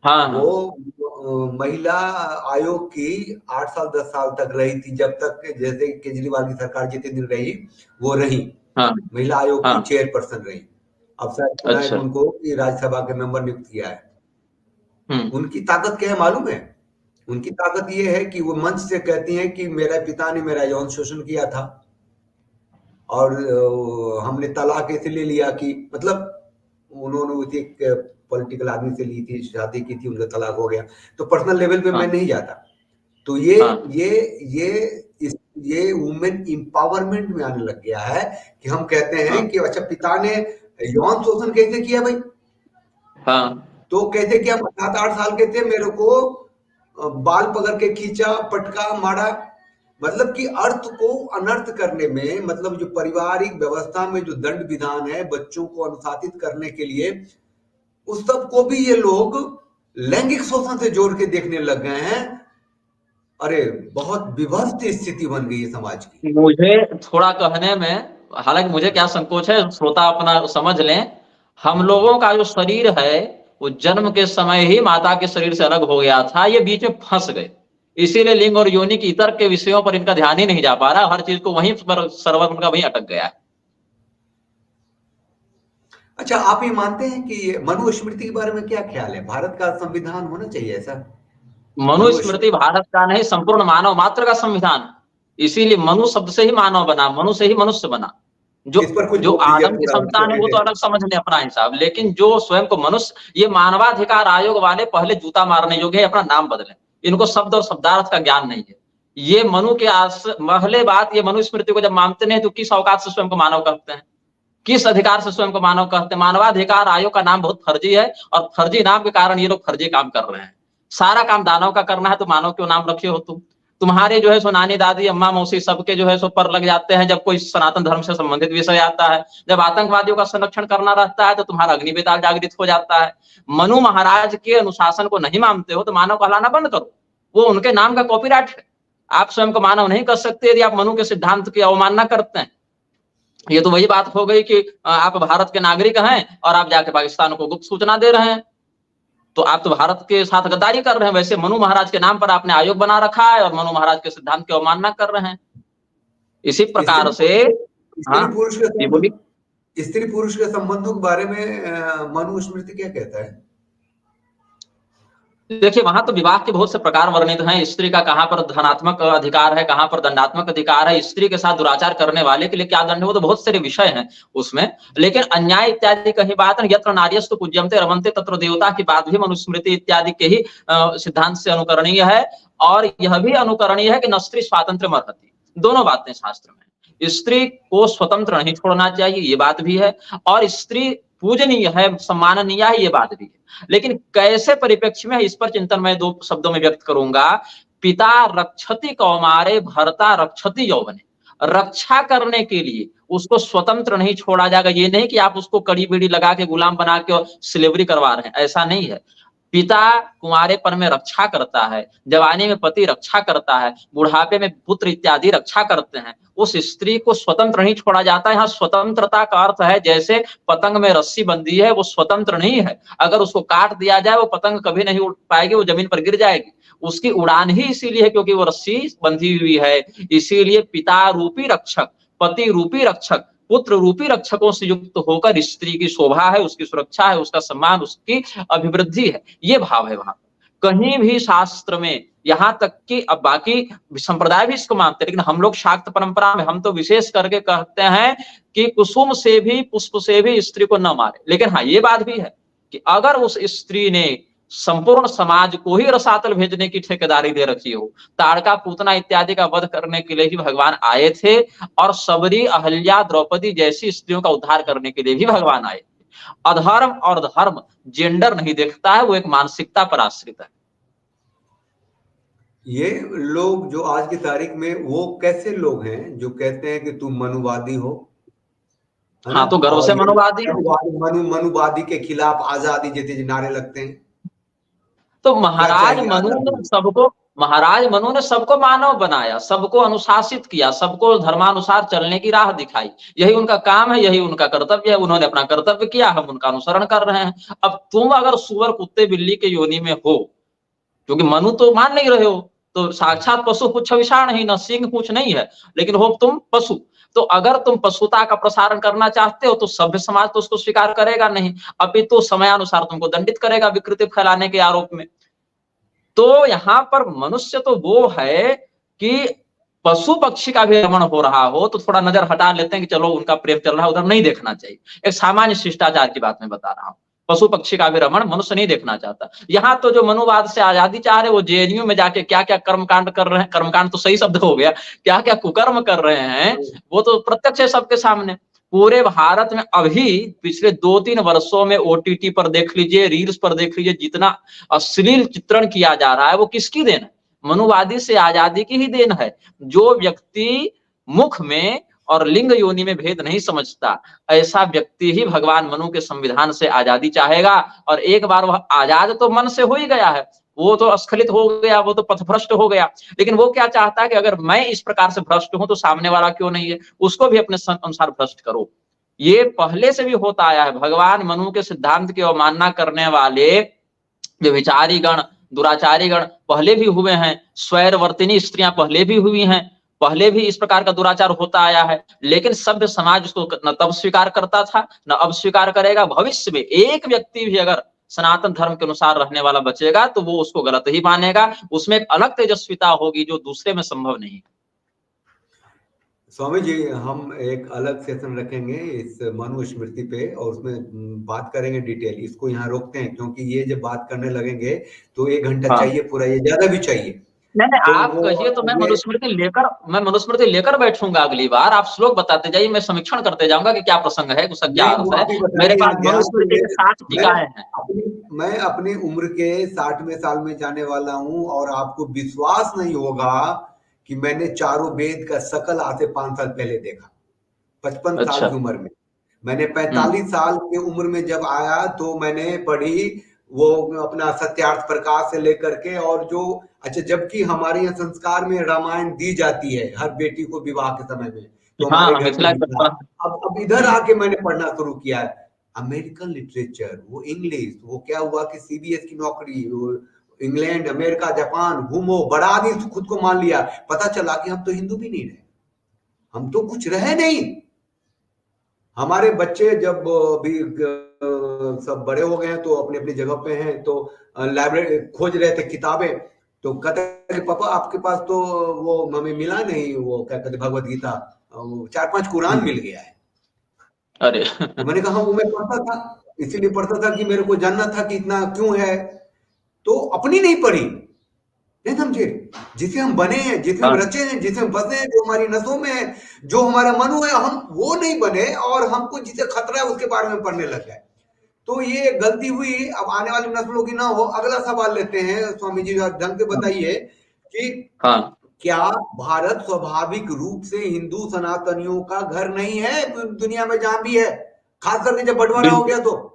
हाँ, वो महिला आयोग की 8 साल 10 साल तक रही थी, जब तक जैसे केजरीवाल की सरकार जितने दिन रही वो रही। हाँ, महिला आयोग हाँ, की चेयरपर्सन रही। अब शायद सुना है अच्छा, उनको कि राज्यसभा के मेंबर नियुक्त किया है। उनकी ताकत क्या है मालूम है? उनकी ताकत ये है कि वो मंच से कहती हैं कि मेरे पिता ने मेरा यौन शोषण किया था और हमने तलाक इसलिए लिया कि, मतलब उन्होंने एक पॉलिटिकल आदमी से ली थी, शादी की थी, उनका तलाक हो गया। तो पर्सनल लेवल पे मैं नहीं जाता। तो ये वुमेन एम्पावरमेंट में आने लग गया है कि हम कहते हैं कि अच्छा पिता ने यौन शोषण कैसे किया भाई? तो कैसे किया? 7-8 साल के थे, मेरे को बाल पकड़ के खींचा, पटका, मारा। मतलब कि अर्थ को अनर्थ करने में, मतलब जो पारिवारिक व्यवस्था में जो दंड विधान है बच्चों को अनुशासित करने के लिए, उस सब को भी ये लोग लैंगिक शोषण से जोड़ के देखने लग गए हैं। अरे बहुत विभत्स स्थिति बन गई है समाज की। मुझे थोड़ा कहने में, हालांकि मुझे क्या संकोच है, श्रोता अपना समझ लें। हम लोगों का जो शरीर है वो जन्म के समय ही माता के शरीर से अलग हो गया था, ये बीच में फंस गए। इसीलिए लिंग और योनि की इतर के विषयों पर इनका ध्यान ही नहीं जा पा रहा, हर चीज को वहीं पर सर्वर उनका वहीं अटक गया है। अच्छा, आप ये मानते हैं कि मनुस्मृति के बारे में क्या ख्याल है? भारत का संविधान होना चाहिए ऐसा? मनुस्मृति भारत का नहीं, संपूर्ण मानव मात्र का संविधान। इसीलिए मनु शब्द से ही मानव बना, मनु से ही मनुष्य बना। जो आदम की संतान है वो तो अलग समझ लें अपना हिसाब, लेकिन जो स्वयं को मनुष्य, ये मानवाधिकार आयोग वाले पहले जूता मारने योग्य है, अपना नाम बदलें। इनको शब्द और शब्दार्थ का ज्ञान नहीं है। ये मनु के पहले बात, ये मनुस्मृति को जब मानते नहीं तो किस औकात से स्वयं को मानव कहते हैं? किस अधिकार से स्वयं को मानव कहते हैं? मानवाधिकार आयोग का नाम बहुत फर्जी है, और फर्जी नाम के कारण ये लोग फर्जी काम कर रहे हैं। सारा काम दानव का करना है तो मानव क्यों नाम रखे हो तुम? तुम्हारे जो है सो नानी दादी अम्मा मौसी सबके जो है सो पर लग जाते हैं जब कोई सनातन धर्म से संबंधित विषय आता है। जब आतंकवादियों का संरक्षण करना रहता है तो तुम्हारा अग्निवेद जागृत हो जाता है। मनु महाराज के अनुशासन को नहीं मानते हो तो मानव कहलाना बंद करो, वो उनके नाम का कॉपीराइट है। आप स्वयं को मानव नहीं कर सकते यदि आप मनु के सिद्धांत की अवमानना करते हैं। ये तो वही बात हो गई कि आप भारत के नागरिक हैं और आप जाके पाकिस्तान को गुप्त सूचना दे रहे हैं, तो आप तो भारत के साथ गद्दारी कर रहे हैं। वैसे मनु महाराज के नाम पर आपने आयोग बना रखा है और मनु महाराज के सिद्धांत की अवमानना कर रहे हैं। इसी प्रकार से स्त्री पुरुष के संबंधों के बारे में मनुस्मृति क्या कहता है? देखिए, वहां तो विवाह के बहुत से प्रकार वर्णित हैं। स्त्री का कहां पर धनात्मक अधिकार है, कहां पर दंडात्मक अधिकार है, स्त्री के साथ दुराचार करने वाले के लिए क्या दंड है, वो तो बहुत सारे विषय हैं उसमें। लेकिन अन्याय इत्यादि कहीं बात है, यत्र नार्यस्तु पूज्यन्ते रमन्ते तत्र देवता की बात भी मनुस्मृति इत्यादि के ही सिद्धांत से अनुकरणीय है। और यह भी अनुकरणीय है कि न स्त्री स्वातंत्र्य मर्हति, दोनों बातें शास्त्र में। स्त्री को स्वतंत्र नहीं छोड़ना चाहिए, ये बात भी है, और स्त्री पूजनीय है, सम्माननीय है, ये बात भी है। लेकिन कैसे परिप्रेक्ष्य में, इस पर चिंतन मैं 2 शब्दों में व्यक्त करूंगा। पिता रक्षति कौमारे भर्ता रक्षति यौवने, रक्षा करने के लिए उसको स्वतंत्र नहीं छोड़ा जाएगा। ये नहीं कि आप उसको कड़ी बीड़ी लगा के गुलाम बना के स्लेवरी करवा रहे हैं, ऐसा नहीं है। पिता कुंवारेपन में रक्षा करता है, जवानी में पति रक्षा करता है, बुढ़ापे में पुत्र इत्यादि रक्षा करते हैं। उस स्त्री को स्वतंत्र नहीं छोड़ा जाता है। यहाँ स्वतंत्रता का अर्थ है जैसे पतंग में रस्सी बंधी है, वो स्वतंत्र नहीं है। अगर उसको काट दिया जाए वो पतंग कभी नहीं उड़ पाएगी, वो जमीन पर गिर जाएगी। उसकी उड़ान ही इसीलिए है क्योंकि वो रस्सी बंधी हुई है। इसीलिए पिता रूपी रक्षक, पति रूपी रक्षक, पुत्र रूपी रक्षकों से युक्त होकर स्त्री की शोभा है, उसकी सुरक्षा है, उसका सम्मान, उसकी अभिवृद्धि है, ये भाव है वहां। कहीं भी शास्त्र में, यहां तक कि अब बाकी संप्रदाय भी इसको मानते हैं, लेकिन हम लोग शाक्त परंपरा में हम तो विशेष करके कहते हैं कि कुसुम से भी पुष्प से भी स्त्री को न मारे। लेकिन हाँ, ये बात भी है कि अगर उस स्त्री ने संपूर्ण समाज को ही रसातल भेजने की ठेकेदारी दे रखी हो। ताड़का पूतना इत्यादि का वध करने के लिए ही भगवान आए थे, और सबरी, अहल्या, द्रौपदी जैसी स्त्रियों का उद्धार करने के लिए भी भगवान आए थे। अधर्म और धर्म जेंडर नहीं देखता है, वो एक मानसिकता पर आश्रित है। ये लोग जो आज की तारीख में, वो कैसे लोग हैं जो कहते हैं कि तुम मनुवादी हो, है ना? हाँ, तो गर्व और से ये मनुवादी है। मनुवादी के खिलाफ आजादी जैसे नारे लगते हैं। तो क्या महाराज चाहिए मनु ने आजादी? सबको महाराज मनु ने सबको मानव बनाया, सबको अनुशासित किया, सबको धर्मानुसार चलने की राह दिखाई। यही उनका काम है, यही उनका कर्तव्य है। उन्होंने अपना कर्तव्य किया, हम उनका अनुसरण कर रहे हैं। अब तुम अगर सुअर, कुत्ते, बिल्ली के योनि में हो, क्योंकि मनु तो मान नहीं रहे हो, तो साक्षात पशु पुच्छ विषाण ही, न सिंह पूछ नहीं है, लेकिन हो तुम पशु। तो अगर तुम पशुता का प्रसारण करना चाहते हो तो सभ्य समाज तो उसको स्वीकार करेगा नहीं, अपितु समयानुसार तुमको दंडित करेगा विकृति फैलाने के आरोप में। तो यहाँ पर मनुष्य तो वो है कि पशु पक्षी का भी रमण हो रहा हो तो थोड़ा नजर हटा लेते हैं कि चलो उनका प्रेम चल रहा है, उधर नहीं देखना चाहिए। एक सामान्य शिष्टाचार की बात मैं बता रहा हूँ। पशु पक्षी का भी रमण मनुष्य नहीं देखना चाहता। यहाँ तो जो मनुवाद से आजादी चाह रहे, वो जेएनयू में जाके क्या क्या कर्मकांड कर रहे हैं, कर्मकांड तो सही शब्द हो गया, क्या क्या कुकर्म कर रहे हैं, वो तो प्रत्यक्ष है सबके सामने। पूरे भारत में अभी पिछले 2-3 वर्षों में ओटीटी पर देख लीजिए, रील्स पर देख लीजिए, जितना अश्लील चित्रण किया जा रहा है, वो किसकी देन है? मनुवादी से आजादी की ही देन है। जो व्यक्ति मुख में और लिंग योनि में भेद नहीं समझता, ऐसा व्यक्ति ही भगवान मनु के संविधान से आजादी चाहेगा। और एक बार वह आजाद तो मन से हो ही गया है, वो तो अस्खलित हो गया, वो तो पथभ्रष्ट हो गया। लेकिन वो क्या चाहता है कि अगर मैं इस प्रकार से भ्रष्ट हूं तो सामने वाला क्यों नहीं है, उसको भी अपने अनुसार भ्रष्ट करो। ये पहले से भी होता आया है। भगवान मनु के सिद्धांत की अवमानना करने वाले व्यभिचारी गण, दुराचारी गण पहले भी हुए हैं, स्वैरवर्तिनी स्त्रियां पहले भी हुई हैं, पहले भी इस प्रकार का दुराचार होता आया है। लेकिन सभ्य समाज उसको न तब स्वीकार करता था, न अब स्वीकार करेगा। भविष्य में एक व्यक्ति भी अगर सनातन धर्म के अनुसार रहने वाला बचेगा तो वो उसको गलत ही मानेगा। उसमें एक अलग तेजस्विता होगी जो दूसरे में संभव नहीं। स्वामी जी, हम एक अलग सेशन रखेंगे इस मनु स्मृति पे, और उसमें बात करेंगे डिटेल। इसको यहाँ रोकते हैं, क्योंकि ये जब बात करने लगेंगे तो 1 घंटा हाँ। चाहिए पूरा, ये ज्यादा भी चाहिए। नहीं, तो आप वो कहिए तो मैं ये मनुस्मृति लेकर बैठूंगा अगली बार। आप श्लोक बताते जाइए, मैं समीक्षण करते जाऊंगा कि क्या प्रसंग है, उसका क्या नहीं, वो अर्थ है। आप ही मेरे बताइए पास यहाँ ध्यान से। मनुस्मृति के 60 टीकाएं हैं। मैं अपनी उम्र के 60वें साल में जाने वाला हूँ, और आपको विश्वास नहीं होगा कि मैंने चारों वेद का सकल आज से 5 साल पहले देखा। 55 साल अच्छा। की उम्र में। मैंने 45 साल की उम्र में जब आया तो मैंने पढ़ी वो अपना सत्यार्थ प्रकाश से लेकर के, और जो अच्छा, जबकि हमारे यहाँ संस्कार में रामायण दी जाती है हर बेटी को विवाह के समय में, तो हाँ हमारे हाँ, घर पे मिथिला भी के था। अब इधर आके मैंने पढ़ना शुरू किया है अमेरिकन लिटरेचर, वो इंग्लिश, वो क्या हुआ कि सीबीएस की नौकरी, वो इंग्लैंड, अमेरिका, जापान घूमो, बड़ा आदमी खुद को मान लिया। पता चला कि हम तो हिंदू भी नहीं रहे, हम तो कुछ रहे नहीं। हमारे बच्चे जब भी सब बड़े हो गए हैं तो अपनी अपनी जगह पे हैं, तो लाइब्रेरी खोज रहे थे किताबें, तो कहते हैं कि पापा आपके पास तो वो हमें मिला नहीं, वो क्या कहते भगवत गीता, 4-5 कुरान मिल गया है। अरे तो मैंने कहा वो मैं पढ़ता था, इसीलिए पढ़ता था कि मेरे को जानना था कि इतना क्यों है। तो अपनी नहीं पढ़ी, नहीं समझे, जिसे हम बने हैं, जिसे हम रचे हैं, जिसे हम बसे हैं, जो हमारी नसों में है, जो हमारा मनु है, हम वो नहीं बने, और हमको जिसे खतरा है उसके बारे में पढ़ने लग गए। तो ये गलती हुई, अब आने वाली नस्लों की ना हो। अगला सवाल लेते हैं, स्वामी जी ढंग से बताइए कि हाँ, क्या भारत स्वाभाविक रूप से हिंदू सनातनियों का घर नहीं है दुनिया में जहां भी है, खास करके जब बंटवारा हो गया तो?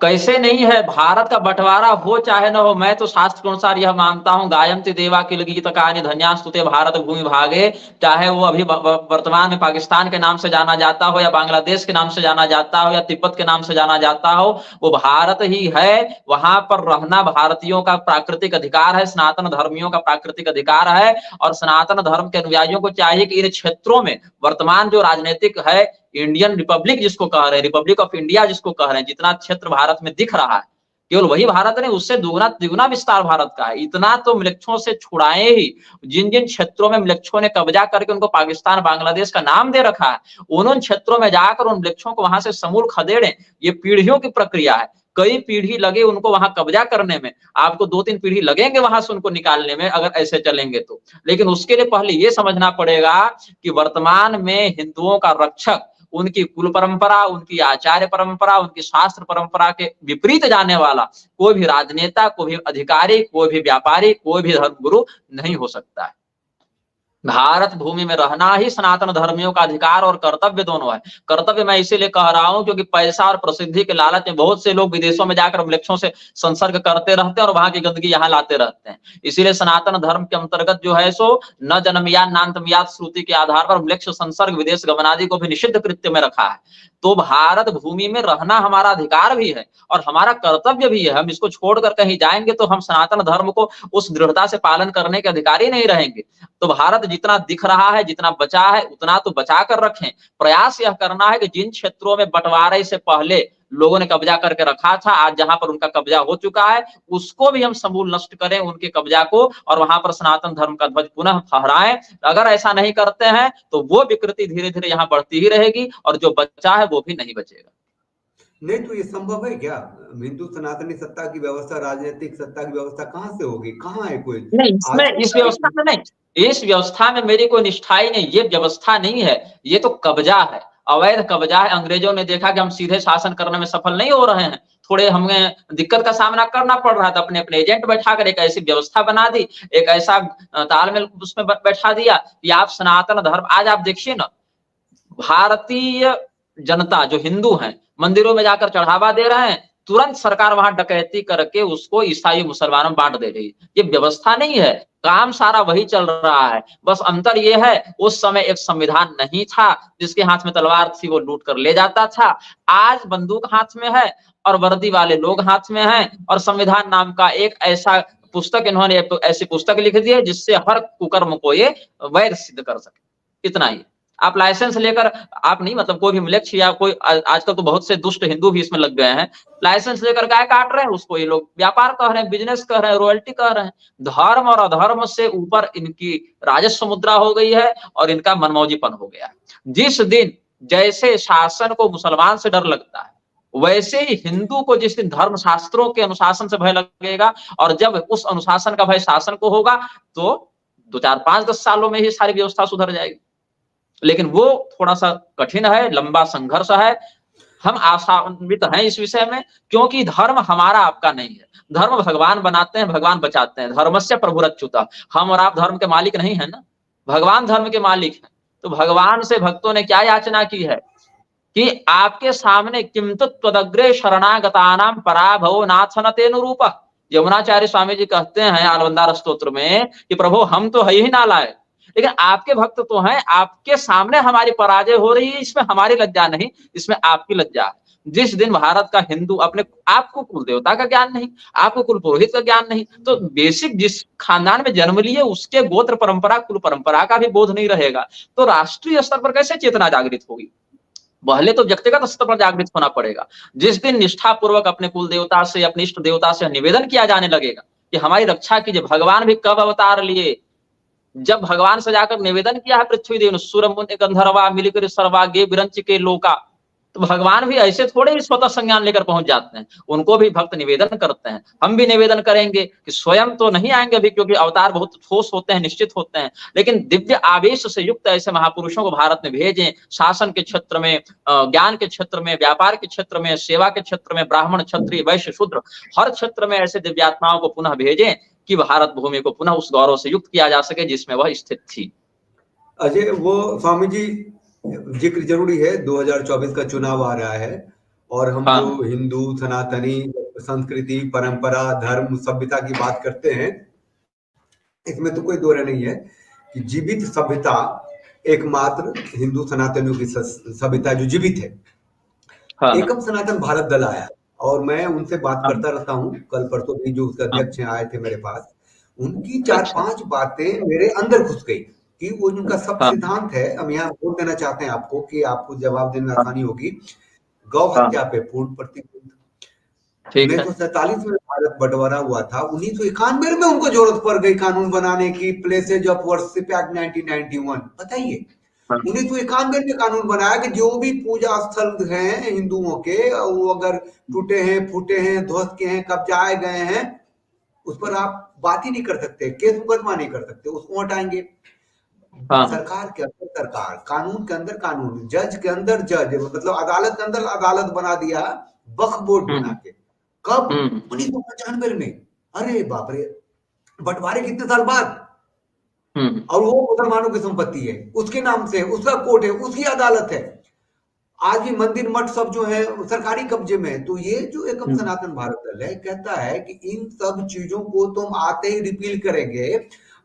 कैसे नहीं है? भारत का बंटवारा हो चाहे न हो, मैं तो शास्त्र के अनुसार यह मानता हूं, गायन्ति देवा किल गीत कानि धन्यास्तुते भारत भूमि भागे। चाहे वो अभी वर्तमान में पाकिस्तान के नाम से जाना जाता हो, या बांग्लादेश के नाम से जाना जाता हो, या तिब्बत के नाम से जाना जाता हो, वो भारत ही है। वहां पर रहना भारतीयों का प्राकृतिक अधिकार है, सनातन धर्मियों का प्राकृतिक अधिकार है। और सनातन धर्म के अनुयायियों को चाहिए कि इन क्षेत्रों में वर्तमान जो राजनीतिक है, इंडियन रिपब्लिक जिसको कह रहे हैं, रिपब्लिक ऑफ इंडिया जिसको कह रहे हैं, जितना क्षेत्र भारत में दिख रहा है, केवल वही भारत नहीं, उससे दुगना तिगुना विस्तार भारत का है। इतना तो म्लेच्छों से छुड़ाए ही। जिन जिन क्षेत्रों में म्लेच्छों ने कब्जा करके उनको पाकिस्तान बांग्लादेश का नाम दे रखा है, उन क्षेत्रों में जाकर उन म्लेच्छों को वहां से समूल खदेड़ें। ये पीढ़ियों की प्रक्रिया है। कई पीढ़ी लगे उनको वहां कब्जा करने में, आपको 2-3 पीढ़ी लगेंगे वहां से उनको निकालने में अगर ऐसे चलेंगे तो। लेकिन उसके लिए पहले ये समझना पड़ेगा कि वर्तमान में हिंदुओं का रक्षक उनकी कुल परंपरा, उनकी आचार्य परंपरा, उनकी शास्त्र परंपरा के विपरीत जाने वाला कोई भी राजनेता, कोई भी अधिकारी, कोई भी व्यापारी, कोई भी धर्मगुरु नहीं हो सकता है। भारत भूमि में रहना ही सनातन धर्मियों का अधिकार और कर्तव्य दोनों है। कर्तव्य मैं इसीलिए कह रहा हूं क्योंकि पैसा और प्रसिद्धि के लालच में बहुत से लोग विदेशों में जाकर वृक्षों से संसर्ग करते रहते हैं और वहां की गंदगी यहाँ लाते रहते हैं। इसीलिए सनातन धर्म के अंतर्गत जो है सो न जन्मयात नान्तमयात श्रुति के आधार पर वृक्ष संसर्ग, विदेश गमन आदि को भी निषिद्ध कृत्य में रखा है। तो भारत भूमि में रहना हमारा अधिकार भी है और हमारा कर्तव्य भी है। हम इसको छोड़कर कहीं जाएंगे तो हम सनातन धर्म को उस दृढ़ता से पालन करने के अधिकारी नहीं रहेंगे। तो भारत जितना दिख रहा है, जितना बचा है, उतना तो बचा कर रखें। प्रयास यह करना है कि जिन क्षेत्रों में बंटवारे से पहले लोगों ने कब्जा करके रखा था, आज जहां पर उनका कब्जा हो चुका है, उसको भी हम समूल नष्ट करें उनके कब्जा को और वहां पर सनातन धर्म का ध्वज पुनः फहराएं। अगर ऐसा नहीं करते हैं तो वो विकृति धीरे धीरे यहाँ बढ़ती ही रहेगी और जो बचा है वो भी नहीं बचेगा। नहीं तो ये संभव है क्या? हिंदू सनातनी सत्ता की व्यवस्था, राजनीतिक सत्ता की व्यवस्था कहाँ से होगी? कहाँ है कोई? नहीं, इसमें इस व्यवस्था में नहीं, इस व्यवस्था में मेरी कोई निष्ठा ही नहीं। ये व्यवस्था नहीं है, ये तो कब्जा है, अवैध कब्जा है। अंग्रेजों ने देखा कि हम सीधे शासन करने में सफल नहीं हो रहे हैं, थोड़े हमें दिक्कत का सामना करना पड़ रहा था, अपने अपने एजेंट बैठाकर एक ऐसी व्यवस्था बना दी, एक ऐसा तालमेल उसमें बैठा दिया कि आप सनातन धर्म, आज आप देखिए ना, भारतीय जनता जो हिंदू हैं मंदिरों में जाकर चढ़ावा दे रहे हैं, तुरंत सरकार वहां डकैती करके उसको ईसाई मुसलमानों में बांट दे रही है। ये व्यवस्था नहीं है, काम सारा वही चल रहा है। बस अंतर ये है, उस समय एक संविधान नहीं था, जिसके हाथ में तलवार थी वो लूट कर ले जाता था। आज बंदूक हाथ में है और वर्दी वाले लोग हाथ में हैं और संविधान नाम का एक ऐसा पुस्तक, इन्होंने ऐसी पुस्तक लिख दी है जिससे हर कुकर्म को ये वैध सिद्ध कर सके। इतना ही। आप लाइसेंस लेकर, आप नहीं, मतलब कोई भी म्लेच्छ या कोई, आजकल तो बहुत से दुष्ट हिंदू भी इसमें लग गए हैं, लाइसेंस लेकर गाय काट रहे हैं, उसको ये लोग व्यापार कह रहे हैं, बिजनेस कह रहे हैं, रॉयल्टी कह रहे हैं। धर्म और अधर्म से ऊपर इनकी राजस्व मुद्रा हो गई है और इनका मनमौजीपन हो गया है। जिस दिन जैसे शासन को मुसलमान से डर लगता है, वैसे ही हिंदू को जिस दिन धर्म शास्त्रों के अनुशासन से भय लगेगा, और जब उस अनुशासन का भय शासन को होगा तो 2, 4, 5, 10 सालों में ही सारी व्यवस्था सुधर जाएगी। लेकिन वो थोड़ा सा कठिन है, लंबा संघर्ष है। हम आशान्वित हैं इस विषय में, क्योंकि धर्म हमारा आपका नहीं है। धर्म भगवान बनाते हैं, भगवान बचाते हैं। धर्मस्य प्रभुरच्युतः, हम और आप धर्म के मालिक नहीं है ना, भगवान धर्म के मालिक हैं। तो भगवान से भक्तों ने क्या याचना की है कि आपके सामने किम त्वदग्रे शरणागतानां पराभवो नाथ न तेनुरूपः। यमुनाचार्य स्वामी जी कहते हैं आलवंदार स्तोत्र में कि प्रभु हम तो है ही नालायक, लेकिन आपके भक्त तो हैं, आपके सामने हमारी पराजय हो रही है, इसमें हमारी लज्जा नहीं, इसमें आपकी लज्जा है। जिस दिन भारत का हिंदू अपने, आपको कुल देवता का ज्ञान नहीं, आपको कुल पुरोहित का ज्ञान नहीं, तो बेसिक जिस खानदान में जन्म लिए उसके गोत्र परंपरा, कुल परंपरा का भी बोध नहीं रहेगा, तो राष्ट्रीय स्तर पर कैसे चेतना जागृत होगी? पहले तो व्यक्तिगत स्तर पर जागृत होना पड़ेगा। जिस दिन निष्ठा पूर्वक अपने कुल देवता से, अपने इष्ट देवता से निवेदन किया जाने लगेगा कि हमारी रक्षा कीजिए। भगवान भी कब अवतार लिए? जब भगवान से जाकर निवेदन किया है पृथ्वी देव, सूर मुनि गंधर्वा मिलिकर सर्वागे विरंच के लोका, तो भगवान भी ऐसे थोड़े ही स्वतः संज्ञान लेकर पहुंच जाते हैं, उनको भी भक्त निवेदन करते हैं। हम भी निवेदन करेंगे कि स्वयं तो नहीं आएंगे अभी, क्योंकि अवतार बहुत ठोस होते हैं, निश्चित होते हैं, लेकिन दिव्य आवेश से युक्त ऐसे महापुरुषों को भारत में भेजें। शासन के क्षेत्र में, ज्ञान के क्षेत्र में, व्यापार के क्षेत्र में, सेवा के क्षेत्र में, ब्राह्मण क्षत्रिय वैश्य शूद्र हर क्षेत्र में ऐसे दिव्यात्माओं को पुनः भेजें कि भारत भूमि को पुनः उस गौरव से युक्त किया जा सके जिसमें वह स्थित थी। अजय, वो स्वामी जी जिक्र जरूरी है, 2024 का चुनाव आ रहा है और हम जो हिंदू सनातनी संस्कृति, परंपरा, धर्म, सभ्यता की बात करते हैं, इसमें तो कोई दो राय नहीं है कि जीवित सभ्यता एकमात्र हिंदू सनातनियों की सभ्यता जो जीवित है। एकम सनातन भारत दल आया और मैं उनसे बात करता रहता हूँ, कल परसों भी जो उसका अध्यक्ष आए थे मेरे पास, उनकी 4-5 बातें मेरे अंदर घुस गई कि वो उनका सब सिद्धांत है। हम यहाँ बोल देना चाहते हैं आपको कि आपको जवाब देने में आसानी होगी। गौ हत्या पे पूर्ण प्रतिबंध। 1947 में भारत बंटवारा हुआ था, 1991 में उनको जरूरत पड़ गई कानून बनाने की, प्लेसेज ऑफ वर्शिप एक्ट 1991। बताइए, हाँ। 1991 में कानून बनाया कि जो भी पूजा स्थल हैं हिंदुओं के, वो अगर टूटे हैं, फूटे हैं, ध्वस्त के हैं, कब्जाए गए हैं, उस पर आप बात ही नहीं कर सकते, केस मुकदमा नहीं कर सकते, उसको हटाएंगे। हाँ। सरकार के अंदर सरकार, कानून के अंदर कानून, जज के अंदर जज, मतलब अदालत के अंदर अदालत बना दिया वक्फ बोर्ड बना के। कब? 1995 में। अरे बाप रे, बंटवारे कितने साल बाद, और वो मुसलमानों की संपत्ति है, उसके नाम से, उसका कोर्ट है, उसकी अदालत है। आज भी मंदिर मठ सब जो है सरकारी कब्जे में है। तो ये जो एकम सनातन भारत दल है, कहता है कि इन सब चीजों को तुम आते ही रिपील करेंगे,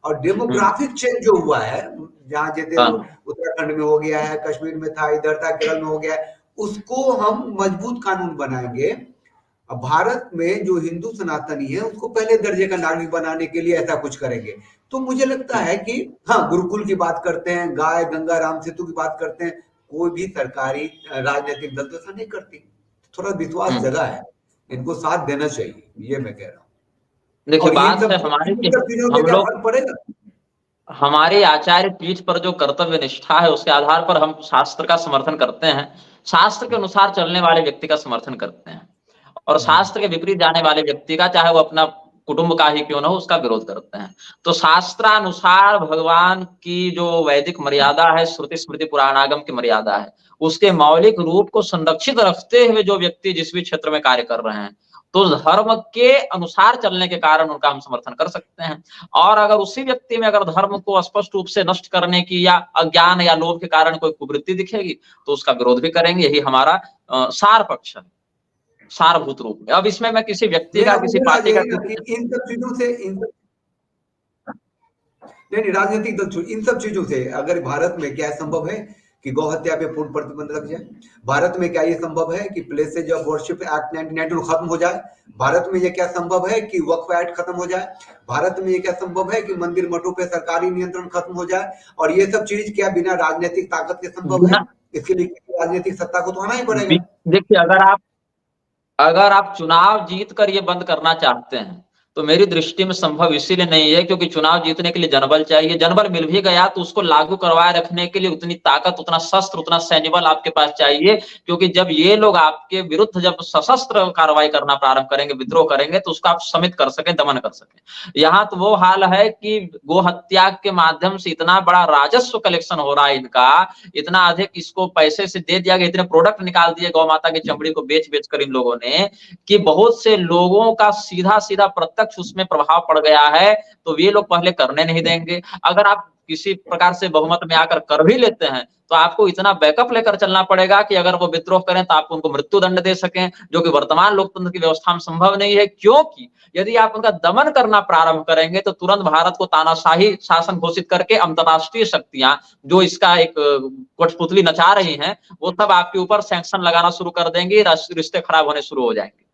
और डेमोग्राफिक चेंज जो हुआ है, जहां जैसे उत्तराखंड में हो गया है, कश्मीर में था, इधर था, केरल में हो गया है, उसको हम मजबूत कानून बनाएंगे। अब भारत में जो हिंदू सनातनी है उसको पहले दर्जे का नागरिक बनाने के लिए ऐसा कुछ करेंगे। तो मुझे लगता है कि हाँ, गुरुकुल की बात करते हैं, गाय गंगा राम सेतु की बात करते हैं, कोई भी सरकारी राजनीतिक दल तो ऐसा नहीं करती। थोड़ा विश्वास जगा है, इनको साथ देना चाहिए, ये मैं कह रहा हूँ। देखिए, और बात है हमारी कि हम क्या लोग, फर्क पड़ेगा? हमारी आचार्य पीठ पर जो कर्तव्य निष्ठा है उसके आधार पर हम शास्त्र का समर्थन करते हैं, शास्त्र के अनुसार चलने वाले व्यक्ति का समर्थन करते हैं, और शास्त्र के विपरीत जाने वाले व्यक्ति का, चाहे वो अपना कुटुंब का ही क्यों ना हो, उसका विरोध करते हैं। तो शास्त्रानुसार भगवान की जो वैदिक मर्यादा है, श्रुति स्मृति पुराणागम की मर्यादा है, उसके मौलिक रूप को संरक्षित रखते हुए जो व्यक्ति जिस भी क्षेत्र में कार्य कर रहे हैं, तो धर्म के अनुसार चलने के कारण उनका हम समर्थन कर सकते हैं। और अगर उसी व्यक्ति में अगर धर्म को स्पष्ट रूप से नष्ट करने की या अज्ञान या लोभ के कारण कोई कुवृत्ति दिखेगी, तो उसका विरोध भी करेंगे। यही हमारा सार पक्ष है, सारभूत रूप में। अब इसमें मैं किसी व्यक्ति का, किसी पार्टी का, इन सब चीजों से, नहीं, राजनीतिक दल, इन सब चीजों से अगर भारत में क्या संभव है कि गौ हत्या पे पूर्ण प्रतिबंध लग जाए? भारत में क्या ये संभव है कि प्लेसेज ऑफ वर्शिप एक्ट 1992 खत्म हो जाए? भारत में ये क्या संभव है कि वक्फ एक्ट खत्म हो जाए? भारत में ये क्या संभव है कि मंदिर मठों पे सरकारी नियंत्रण खत्म हो जाए? और ये सब चीज क्या बिना राजनीतिक ताकत के संभव है? इसके लिए राजनीतिक सत्ता को तो आना ही पड़ेगा। देखिए, अगर आप चुनाव जीत कर ये बंद करना चाहते हैं, तो मेरी दृष्टि में संभव इसीलिए नहीं है क्योंकि चुनाव जीतने के लिए जनबल चाहिए। जनबल मिल भी गया तो उसको लागू करवाए रखने के लिए उतनी ताकत, उतना शस्त्र, उतना सैन्य बल आपके पास चाहिए। क्योंकि जब ये लोग आपके विरुद्ध जब सशस्त्र कार्रवाई करना प्रारंभ करेंगे, विद्रोह करेंगे, तो उसको आप समित कर सकें, दमन कर सकें। यहाँ तो वो हाल है कि गो हत्या के माध्यम से इतना बड़ा राजस्व कलेक्शन हो रहा है इनका, इतना अधिक इसको पैसे से दे दिया गया, इतने प्रोडक्ट निकाल दिए गौ माता की चमड़ी को बेच बेच कर इन लोगों ने, कि बहुत से लोगों का सीधा सीधा प्रत्यक्ष उसमें प्रभाव पड़ गया है। तो ये लोग पहले करने नहीं देंगे। अगर आप किसी प्रकार से बहुमत में आकर कर भी लेते हैं, तो आपको इतना बैकअप लेकर चलना पड़ेगा कि अगर वो विद्रोह करें तो आप उनको मृत्यु दंड दे सकें, जो कि वर्तमान लोकतंत्र की व्यवस्था में संभव नहीं है। क्योंकि यदि आप उनका दमन करना प्रारंभ करेंगे तो तुरंत भारत को तानाशाही शासन घोषित करके अंतरराष्ट्रीय शक्तियां जो इसका एक कठपुतली नचा रही हैं, वो सब आपके ऊपर सैंक्शन लगाना शुरू कर देंगी, रिश्ते खराब होने शुरू हो जाएंगे।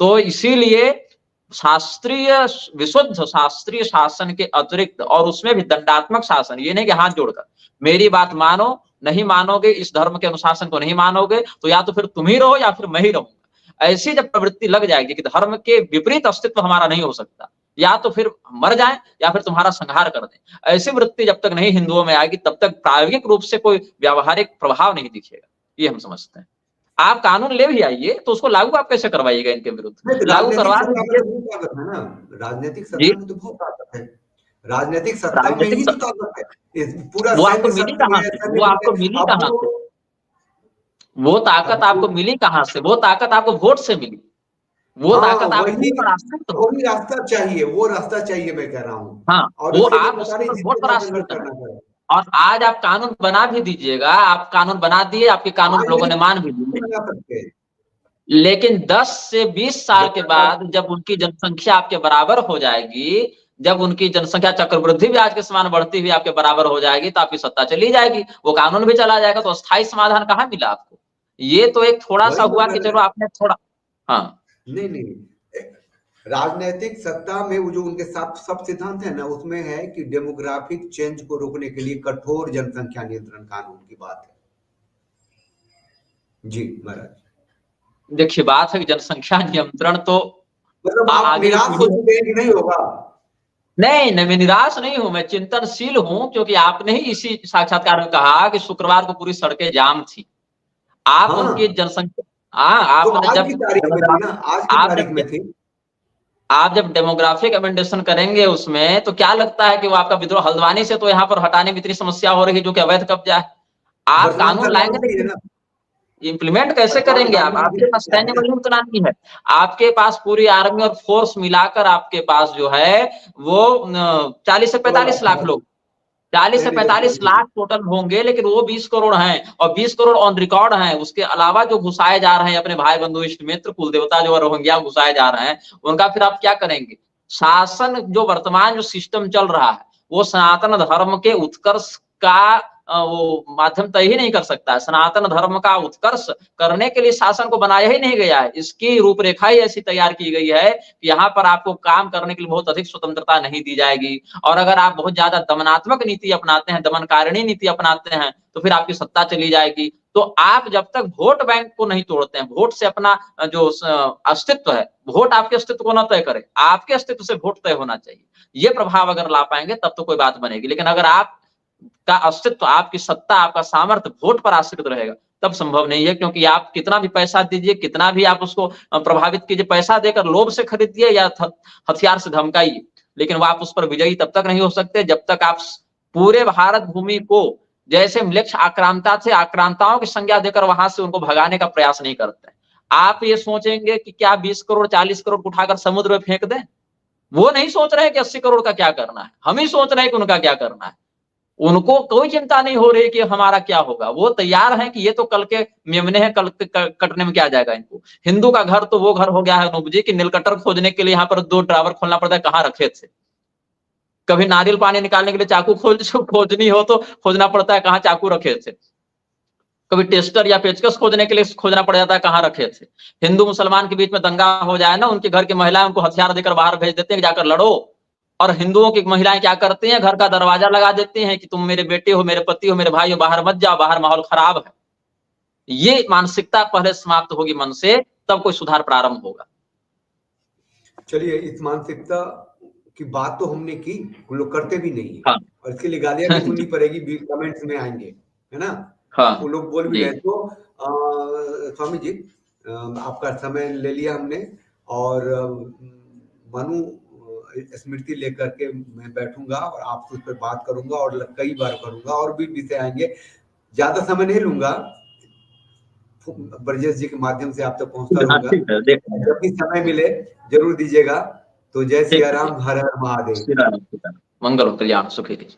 तो इसीलिए शास्त्रीय, विशुद्ध शास्त्रीय शासन के अतिरिक्त, और उसमें भी दंडात्मक शासन, ये नहीं कि हाथ जोड़कर मेरी बात मानो, नहीं मानोगे, इस धर्म के अनुशासन को नहीं मानोगे, तो या तो फिर तुम ही रहो या फिर मैं ही रहूंगा। ऐसी जब प्रवृत्ति लग जाएगी कि धर्म के विपरीत अस्तित्व हमारा नहीं हो सकता, या तो फिर मर जाए या फिर तुम्हारा संहार कर दें, ऐसी वृत्ति जब तक नहीं हिंदुओं में आएगी, तब तक प्रायोगिक रूप से कोई व्यावहारिक प्रभाव नहीं दिखेगा। ये हम समझते हैं। आप कानून ले भी आइए तो उसको लागू आप कैसे करवाइएगा इनके विरुद्ध? लागू करवा दीजिए। राजनीतिक सत्ता में तो बहुत ताकत है, राजनीतिक सत्ता में ही तो ताकत है। पूरा वो आपको मिली कहां से? वो आपको मिली कहां से? वो ताकत आपको मिली कहां से? वो ताकत आपको वोट से मिली। वो ताकत आपको वही रास्ता चाहिए, वो रास्ता चाहिए, मैं कह रहा हूँ। हाँ, और वो आप वोट पर आश्रित है। और आज आप कानून बना भी दीजिएगा, आप कानून बना दिए, आपके कानून लोगों ने मान भी दिए, लेकिन 10 से 20 साल के बाद जब उनकी जनसंख्या आपके बराबर हो जाएगी, जब उनकी जनसंख्या चक्रवृद्धि भी आज के समान बढ़ती हुई आपके बराबर हो जाएगी, तो आपकी सत्ता चली जाएगी, वो कानून भी चला जाएगा। तो अस्थायी समाधान कहाँ मिला आपको? ये तो एक थोड़ा सा हुआ कि चलो आपने थोड़ा, हाँ, नहीं, राजनीतिक सत्ता में वो जो उनके साथ सब सिद्धांत है ना, उसमें है कि डेमोग्राफिक चेंज को रोकने के लिए कठोर जनसंख्या नियंत्रण कानून की बात है। जी महाराज। देखिए, बात है कि जनसंख्या नियंत्रण तो मतलब आप निराश हो चुके हैं कि नहीं होगा? नहीं नहीं, मैं निराश नहीं हूं, मैं चिंतनशील हूं, क्योंकि आपने ही इसी साक्षात्कार में कहा कि शुक्रवार को पूरी सड़कें जाम थी। आप उनकी हाँ, जनसंख्या, हाँ, जो आपने आज की जब तारीख में थी ना, आज की आप तारीख जब में थी। आप जब डेमोग्राफिक अमेंडेशन करेंगे उसमें, तो क्या लगता है कि वो आपका विद्रोह हल्द्वानी से तो यहाँ पर हटाने में इतनी समस्या हो रही है जो कि अवैध कब्जा है। आप वर्तमान कानून सरकार लाएंगे उसी है लेकिन ना, इम्प्लीमेंट कैसे वर्तमान करेंगे आप? कानून उसी आपके पास का है सैन्य ना। बल उतना नहीं है। आपके पास पूरी आर्मी और फोर्स मिलाकर आपके पास जो है वो 40 से 45 लाख लोग, 40 नहीं से नहीं, देखिए 45 देखिए, लाख टोटल होंगे, लेकिन वो 20 करोड़ हैं, और 20 करोड़ ऑन रिकॉर्ड हैं। उसके अलावा जो घुसाए जा रहे हैं अपने भाई बंधु इष्ट मित्र कुल देवता जो रोहिंग्या घुसाए जा रहे हैं, उनका फिर आप क्या करेंगे? शासन जो वर्तमान जो सिस्टम चल रहा है, वो सनातन धर्म के उत्कर्ष का वो माध्यम तय ही नहीं कर सकता है। सनातन धर्म का उत्कर्ष करने के लिए शासन को बनाया ही नहीं गया है। इसकी रूपरेखा ही ऐसी तैयार की गई है कि यहाँ पर आपको काम करने के लिए बहुत अधिक स्वतंत्रता नहीं दी जाएगी, और अगर आप बहुत ज्यादा दमनात्मक नीति अपनाते हैं, दमनकारिणी नीति अपनाते हैं, तो फिर आपकी सत्ता चली जाएगी। तो आप जब तक वोट बैंक को नहीं तोड़ते हैं, वोट से अपना जो अस्तित्व है, वोट आपके अस्तित्व को ना तय करे, आपके अस्तित्व से वोट तय होना चाहिए। ये प्रभाव अगर ला पाएंगे तब तो कोई बात बनेगी। लेकिन अगर आप का अस्तित्व, आपकी सत्ता, आपका सामर्थ्य वोट पर आश्रित रहेगा, तब संभव नहीं है। क्योंकि आप कितना भी पैसा दीजिए, कितना भी आप उसको प्रभावित कीजिए, पैसा देकर लोभ से खरीदिए या हथियार से धमकाइए, लेकिन वो आप उस पर विजयी तब तक नहीं हो सकते जब तक आप पूरे भारत भूमि को, जैसे लक्ष्य आक्रांता थे, आक्रांताओं की संज्ञा देकर वहां से उनको भगाने का प्रयास नहीं करते। आप ये सोचेंगे कि क्या 20 करोड़ 40 करोड़ उठाकर समुद्र में फेंक दें? वो नहीं सोच रहे हैं कि 80 करोड़ का क्या करना है, हम ही सोच रहे हैं कि उनका क्या करना है। उनको कोई चिंता नहीं हो रही कि हमारा क्या होगा। वो तैयार हैं कि ये तो कल के मेमने हैं, कल कटने में क्या जाएगा इनको। हिंदू का घर तो वो घर हो गया है अनूप जी, कि नीलकटर खोजने के लिए यहाँ पर 2 ड्राइवर खोलना पड़ता है, कहाँ रखे थे। कभी नारियल पानी निकालने के लिए चाकू खोजनी हो तो खोजना पड़ता है, कहाँ चाकू रखे थे। कभी टेस्टर या पेचकस खोजने के लिए खोजना पड़ जाता है, कहाँ रखे थे। हिंदू मुसलमान के बीच में दंगा हो जाए ना, उनके घर की महिलाएं उनको हथियार देकर बाहर भेज देते हैं, जाकर लड़ो। और हिंदुओं की महिलाएं क्या करती हैं? घर का दरवाजा लगा देती हैं कि तुम मेरे बेटे हो, मेरे पति हो, मेरे भाई हो, बाहर मत जाओ, बाहर माहौल खराब है। ये मानसिकता पहले समाप्त होगी मन से, तब कोई सुधार प्रारंभ होगा। चलिए, इस मानसिकता की बात तो हमने की, वो लोग करते भी नहीं है। हाँ। और इसके लिए गालियां भी सुननी पड़ेगी, कमेंट्स में आएंगे, है ना। हाँ वो लोग बोल भी जी। रहे तो स्वामी जी, आपका समय ले लिया हमने, और मनु स्मृति लेकर के मैं बैठूंगा और आपसे उस पर बात करूंगा, और कई बार करूंगा, और भी विषय आएंगे। ज्यादा समय नहीं लूंगा, ब्रजेश जी के माध्यम से आप तक पहुंचता हाँ रहूंगा। ठीक है, देख लेंगे। जब भी समय मिले जरूर दीजिएगा। तो जय ठीक सिया है, राम, ठीक हर हर है। महादेव। श्री राम, श्री राम। मंगल हो, कल्याण सुखी रहिए।